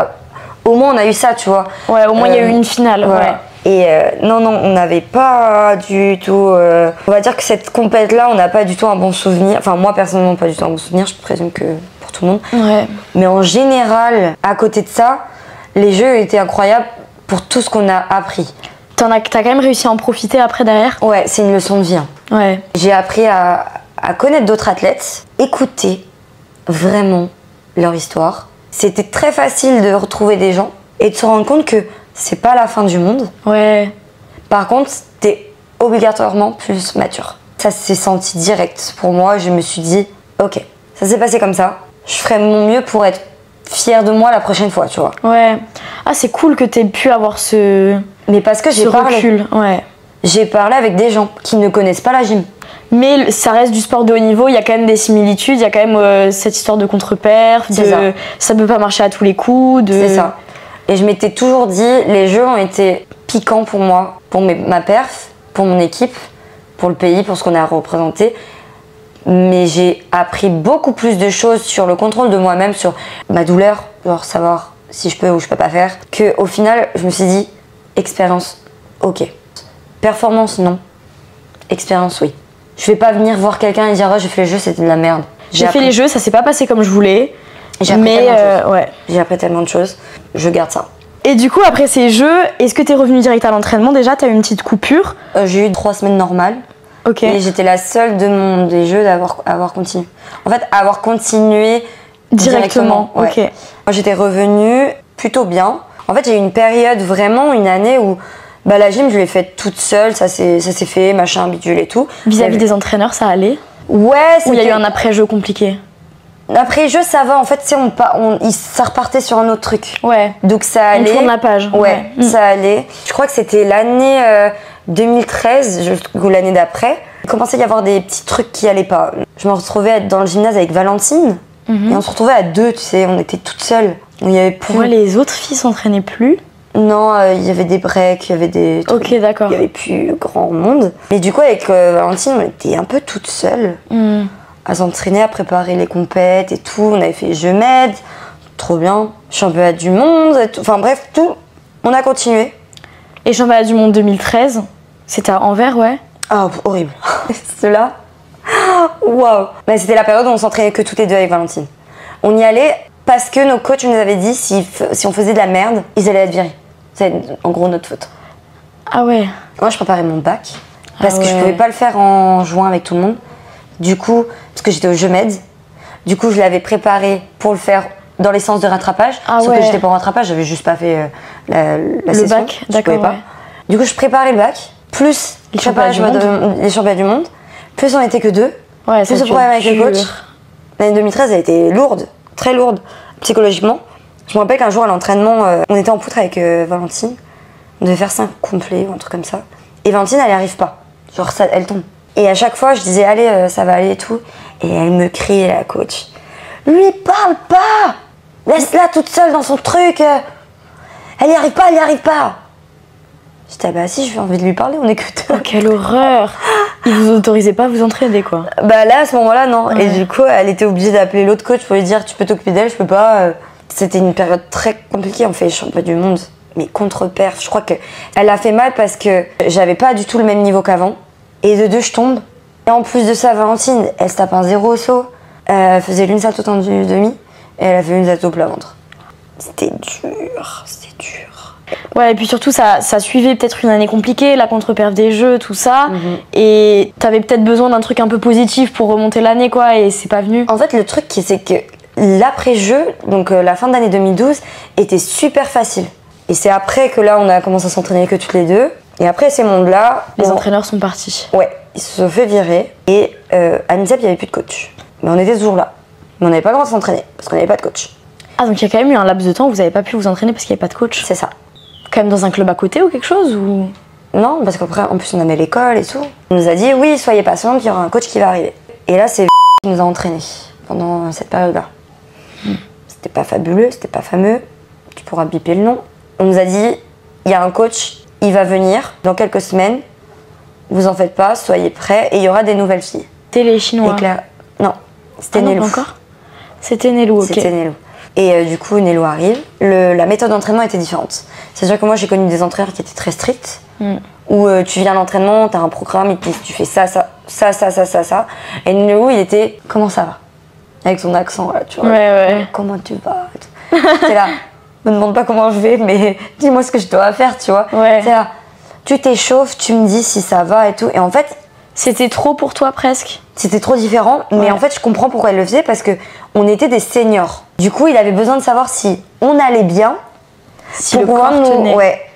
Au moins on a eu ça, tu vois. Ouais, au moins il y a eu une finale. Ouais. Et non, on n'avait pas du tout... on va dire que cette compète-là, on n'a pas du tout un bon souvenir. Enfin, moi, personnellement, pas du tout un bon souvenir. Je présume que pour tout le monde. Ouais. Mais en général, à côté de ça, les jeux étaient incroyables pour tout ce qu'on a appris. T'as quand même réussi à en profiter après, derrière? Ouais, c'est une leçon de vie. Hein. Ouais. J'ai appris à connaître d'autres athlètes, écouter vraiment leur histoire. C'était très facile de retrouver des gens et de se rendre compte que c'est pas la fin du monde. Ouais. Par contre, t'es obligatoirement plus mature. Ça s'est senti direct. Pour moi, je me suis dit, ok, ça s'est passé comme ça. Je ferai mon mieux pour être fière de moi la prochaine fois, tu vois. Ouais. Ah, c'est cool que t'aies pu avoir Mais parce que j'ai parlé. Recul, ouais. J'ai parlé avec des gens qui ne connaissent pas la gym. Mais ça reste du sport de haut niveau, il y a quand même des similitudes, il y a quand même cette histoire de contre-perf, ça peut pas marcher à tous les coups. C'est ça. Et je m'étais toujours dit, les jeux ont été piquants pour moi, pour ma perf, pour mon équipe, pour le pays, pour ce qu'on a représenté. Mais j'ai appris beaucoup plus de choses sur le contrôle de moi-même, sur ma douleur, genre savoir si je peux ou je peux pas faire, qu'au final, je me suis dit, expérience, ok. Performance, non. Expérience, oui. Je vais pas venir voir quelqu'un et dire, oh, j'ai fait les jeux, c'était de la merde. J'ai fait les jeux, ça s'est pas passé comme je voulais. J'ai appris tellement de choses. Ouais. J'ai appris tellement de choses, je garde ça. Et du coup, après ces jeux, est-ce que t'es revenu direct à l'entraînement déjà? T'as eu une petite coupure? J'ai eu 3 semaines normales. Ok. Et j'étais la seule des jeux d'avoir continué. En fait, avoir continué directement. Ouais. Ok. Moi, j'étais revenue plutôt bien. En fait, j'ai eu une période, vraiment une année où la gym, je l'ai faite toute seule, ça s'est fait, machin, bidule et tout. Vis-à-vis des entraîneurs, ça allait? Ouais, ou il y a eu un après-jeu compliqué? Après-jeu, ça va. En fait, ça repartait sur un autre truc. Ouais. Donc ça allait. On tourne la page. Ouais, ça allait. Je crois que c'était l'année 2013 ou l'année d'après. Il commençait à y avoir des petits trucs qui allaient pas. Je me retrouvais être dans le gymnase avec Valentine. Et on se retrouvait à 2, tu sais, on était toutes seules. Il y avait plus... Pourquoi les autres filles s'entraînaient plus? Non, il y avait des breaks, il y avait des trucs. Ok, d'accord. Il y avait plus grand monde. Mais du coup, avec Valentine, on était un peu toutes seules. À s'entraîner, à préparer les compètes et tout. On avait fait les Jeux Med, trop bien. Championnat du monde, et tout. Enfin bref, tout. On a continué. Et championnat du monde 2013, c'était à Anvers, ouais? Ah, horrible. Cela, waouh. Mais c'était la période où on s'entraînait que toutes les deux avec Valentine. On y allait parce que nos coachs nous avaient dit si on faisait de la merde, ils allaient être virés. C'est en gros notre faute. Ah ouais. Moi, je préparais mon bac parce que je pouvais pas le faire en juin avec tout le monde. Du coup, parce que j'étais au Jeux Med, du coup, je l'avais préparé pour le faire dans les séances de rattrapage. Sauf que j'étais pas en rattrapage, j'avais juste pas fait la session. Le bac, d'accord. Pas. Du coup, je préparais le bac, plus les championnats du monde, plus on était que 2, ouais, plus le problème avec le coach. L'année 2013, elle était lourde, très lourde, psychologiquement. Je me rappelle qu'un jour à l'entraînement, on était en poutre avec Valentine, on devait faire 5 complets ou un truc comme ça. Et Valentine, elle n'y arrive pas, genre ça, elle tombe. Et à chaque fois, je disais, allez, ça va aller et tout. Et elle me criait, la coach. Lui parle pas! Laisse-la toute seule dans son truc! Elle n'y arrive pas, elle n'y arrive pas! J'étais, bah si, j'ai envie de lui parler, on est que 2. Oh, quelle horreur! Ils vous autorisaient pas à vous entraîner, quoi? Bah là, à ce moment-là, non. Ouais. Et du coup, elle était obligée d'appeler l'autre coach pour lui dire, tu peux t'occuper d'elle, je peux pas. C'était une période très compliquée, on fait les championnats du monde. Mais contre-perf, je crois qu'elle a fait mal parce que j'avais pas du tout le même niveau qu'avant. Et de 2, je tombe. Et en plus de ça, Valentine, elle se tape un 0 au saut. Elle faisait l'une salto tendue demi. Et elle a fait une salto plat ventre. C'était dur, c'était dur. Ouais, et puis surtout, ça suivait peut-être une année compliquée, la contre-perf des jeux, tout ça. Et t'avais peut-être besoin d'un truc un peu positif pour remonter l'année, quoi, et c'est pas venu. En fait, le truc, c'est que l'après-jeu, donc la fin d'année 2012, était super facile. Et c'est après que là, on a commencé à s'entraîner que toutes les deux. Et après ces mondes-là... Les entraîneurs sont partis. Ouais, ils se sont fait virer. Et à l'INSEP, il n'y avait plus de coach. Mais on était toujours là. Mais on n'avait pas le droit de s'entraîner parce qu'on n'avait pas de coach. Ah, donc il y a quand même eu un laps de temps où vous n'avez pas pu vous entraîner parce qu'il n'y avait pas de coach? C'est ça. Quand même dans un club à côté ou quelque chose ou... Non, parce qu'après, en plus, on avait l'école et tout. On nous a dit, oui, soyez patiente, il y aura un coach qui va arriver. Et là, c'est qui nous a entraînés pendant cette période-là. C'était pas fabuleux, c'était pas fameux. Tu pourras biper le nom. On nous a dit, il y a un coach, il va venir dans quelques semaines. Vous en faites pas, soyez prêts et il y aura des nouvelles filles. C'était les Chinois? Non, c'était Nelou. Encore c'était Nelou, ok. C'était Nelou. Et du coup, Nelou arrive. La méthode d'entraînement était différente. C'est-à-dire que moi, j'ai connu des entraîneurs qui étaient très stricts. Où tu viens à l'entraînement, tu as un programme, tu fais ça. Et Nelou, il était, comment ça va? Avec son accent, là, tu vois. Ouais. Comment tu vas? T'es là, me demande pas comment je vais, mais dis-moi ce que je dois faire, tu vois. Ouais. T'es là, tu t'échauffes, tu me dis si ça va et tout. Et en fait, c'était trop pour toi presque? C'était trop différent, mais en fait, je comprends pourquoi il le faisait parce que on était des seniors. Du coup, il avait besoin de savoir si on allait bien, si pour pouvoir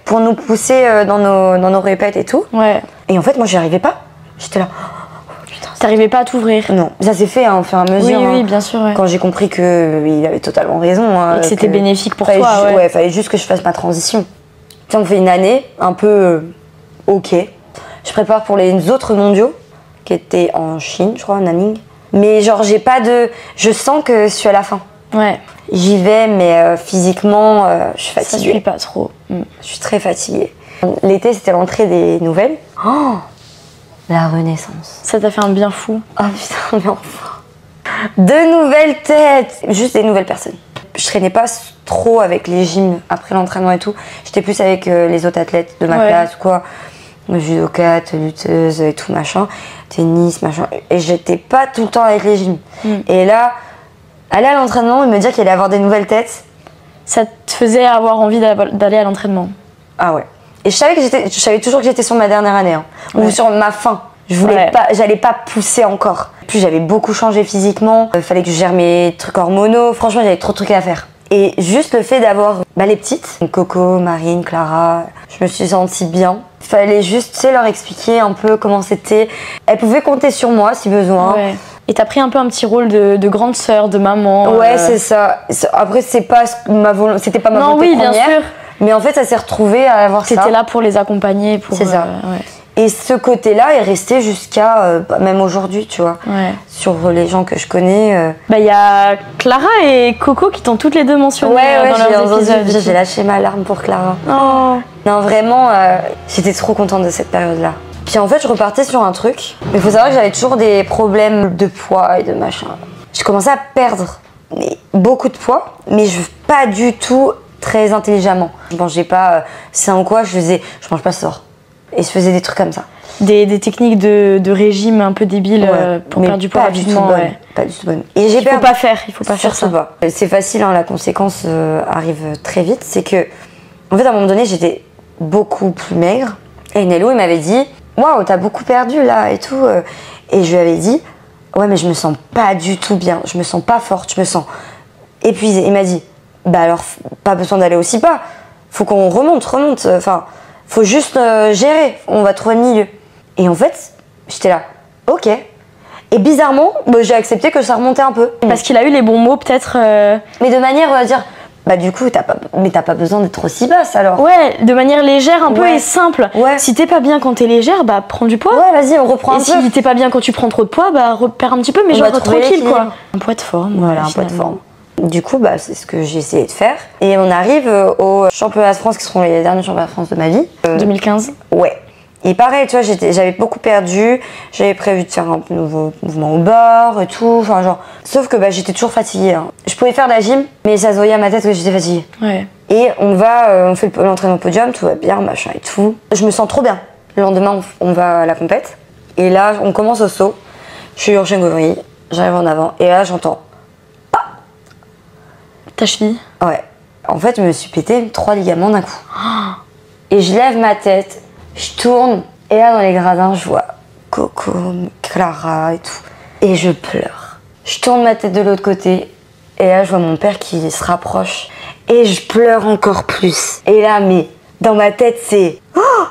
pour nous pousser dans nos répètes et tout. Ouais. Et en fait, moi, j'y arrivais pas. J'étais là. Oh, putain, T'arrivais pas à t'ouvrir? Non, ça s'est fait au fur et à mesure. Oui, bien sûr. Ouais. Quand j'ai compris qu'il avait totalement raison. Et que c'était bénéfique pour toi. Ouais, fallait juste que je fasse ma transition. Tu sais, on fait une année un peu ok. Je prépare pour les autres mondiaux qui étaient en Chine, je crois, en Nanning. Mais genre, je sens que je suis à la fin. Ouais. J'y vais, mais physiquement, je suis fatiguée. Ça suit pas trop. Je suis très fatiguée. L'été, c'était l'entrée des nouvelles. Oh, la renaissance. Ça t'a fait un bien fou. Oh putain, mais enfin. 2 nouvelles têtes. Juste des nouvelles personnes. Je traînais pas trop avec les gyms après l'entraînement et tout. J'étais plus avec les autres athlètes de ma classe, quoi. Judokate, lutteuse et tout, machin. Tennis, machin. Et j'étais pas tout le temps avec les gyms. Et là, aller à l'entraînement et me dire qu'il allait avoir des nouvelles têtes. Ça te faisait avoir envie d'aller à l'entraînement? Ah ouais. Et je savais toujours que j'étais sur ma dernière année, hein, ou sur ma fin. J'allais pas pousser encore. Puis j'avais beaucoup changé physiquement. Fallait que je gère mes trucs hormonaux. Franchement, j'avais trop de trucs à faire. Et juste le fait d'avoir les petites, Coco, Marine, Clara, je me suis sentie bien. Fallait juste, tu sais, leur expliquer un peu comment c'était. Elles pouvaient compter sur moi si besoin. Ouais. Et t'as pris un peu un petit rôle de grande sœur, de maman. Ouais, c'est ça. Après, c'était pas ma volonté première. Oui, bien sûr. Mais en fait, ça s'est retrouvé à avoir ça. T'étais là pour les accompagner. C'est ça. Ouais. Et ce côté-là est resté jusqu'à même aujourd'hui, tu vois. Ouais. Sur les gens que je connais. Y a Clara et Coco qui t'ont toutes les deux mentionné dans leurs épisodes. J'ai lâché ma larme pour Clara. Oh. Non, vraiment, j'étais trop contente de cette période-là. Puis en fait, je repartais sur un truc. Mais il faut savoir que j'avais toujours des problèmes de poids et de machin. Je commençais à perdre beaucoup de poids, mais pas du tout très intelligemment. Je mangeais pas sain ou quoi, je mange pas sort. Et je faisais des trucs comme ça. Des techniques de régime un peu débiles pour perdre du poids rapidement. Pas du tout bonne. Et il faut pas faire ça. C'est facile, hein, la conséquence arrive très vite. C'est que, en fait, à un moment donné, j'étais beaucoup plus maigre. Et Nello, il m'avait dit, waouh, t'as beaucoup perdu là et tout. Et je lui avais dit, ouais, mais je me sens pas du tout bien. Je me sens pas forte, je me sens épuisée. Il m'a dit, bah alors, pas besoin d'aller aussi bas. Faut qu'on remonte. Enfin, faut juste gérer. On va trouver le milieu. Et en fait, j'étais là, ok. Et bizarrement, j'ai accepté que ça remontait un peu. Parce qu'il a eu les bons mots, peut-être. Mais de manière, on va dire, bah du coup, t'as pas besoin d'être aussi basse alors. Ouais, de manière légère un peu et simple. Ouais. Si t'es pas bien quand t'es légère, bah prends du poids. Ouais, vas-y, on reprend un peu. Et si t'es pas bien quand tu prends trop de poids, bah repère un petit peu, mais genre tranquille quoi. Un poids de forme. Voilà, un poids de forme. Du coup, bah, c'est ce que j'ai essayé de faire. Et on arrive aux championnats de France qui seront les derniers championnats de France de ma vie. 2015. Ouais. Et pareil, tu vois, j'avais beaucoup perdu. J'avais prévu de faire un nouveau mouvement au bar et tout. Enfin, genre. Sauf que j'étais toujours fatiguée. Hein. Je pouvais faire de la gym, mais ça se voyait à ma tête que j'étais fatiguée. Ouais. Et on fait l'entraînement podium, tout va bien, machin et tout. Je me sens trop bien. Le lendemain, on va à la compète. Et là, on commence au saut. Je suis Urchaine Gauvry, j'arrive en avant. Et là, j'entends. Ta cheville? Ouais. En fait, je me suis pété 3 ligaments d'un coup. Et je lève ma tête, je tourne, et là, dans les gradins, je vois Coco, Clara et tout. Et je pleure. Je tourne ma tête de l'autre côté, et là, je vois mon père qui se rapproche. Et je pleure encore plus. Et là, mais dans ma tête, c'est... Oh,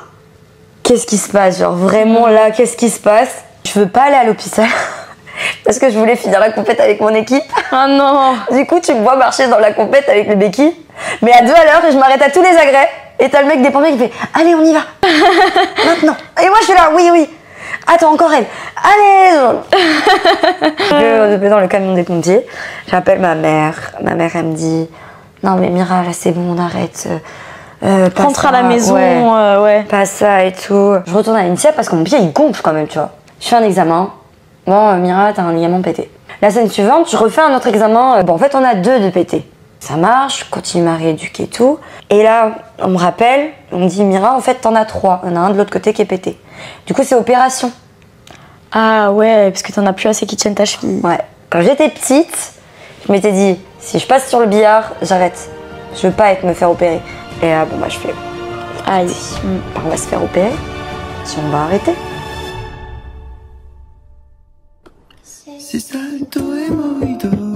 qu'est-ce qui se passe? Genre, vraiment, là, qu'est-ce qui se passe? Je veux pas aller à l'hôpital. Parce que je voulais finir la compète avec mon équipe. Oh non. Du coup, tu me vois marcher dans la compète avec les béquilles, mais à 2 à l'heure, et je m'arrête à tous les agrès. Et t'as le mec des pompiers qui fait « Allez, on y va. Maintenant !» Et moi, je suis là « Oui. Attends, encore elle. Allez !» Je vais dans le camion des pompiers. J'appelle ma mère. Ma mère, elle me dit « Non, mais Mira, là, c'est bon, on arrête. Rentre à la maison. Ouais. Pas ça et tout. » Je retourne à l'INSEP parce que mon pied, il gonfle quand même, tu vois. Je fais un examen. Bon, Mira, t'as un ligament pété. La semaine suivante, je refais un autre examen. En fait, on a 2 de pété. Ça marche, je continue à rééduquer et tout. Et là, on me rappelle, on me dit, Mira, en fait, t'en as 3. Il y en a un de l'autre côté qui est pété. Du coup, c'est opération. Ah ouais, parce que t'en as plus assez qui tiennent ta cheville. Ouais. Quand j'étais petite, je m'étais dit, si je passe sur le billard, j'arrête. Je veux pas me faire opérer. Et là, je fais, aïe. On va se faire opérer. Si on va arrêter. Si salto hemos ido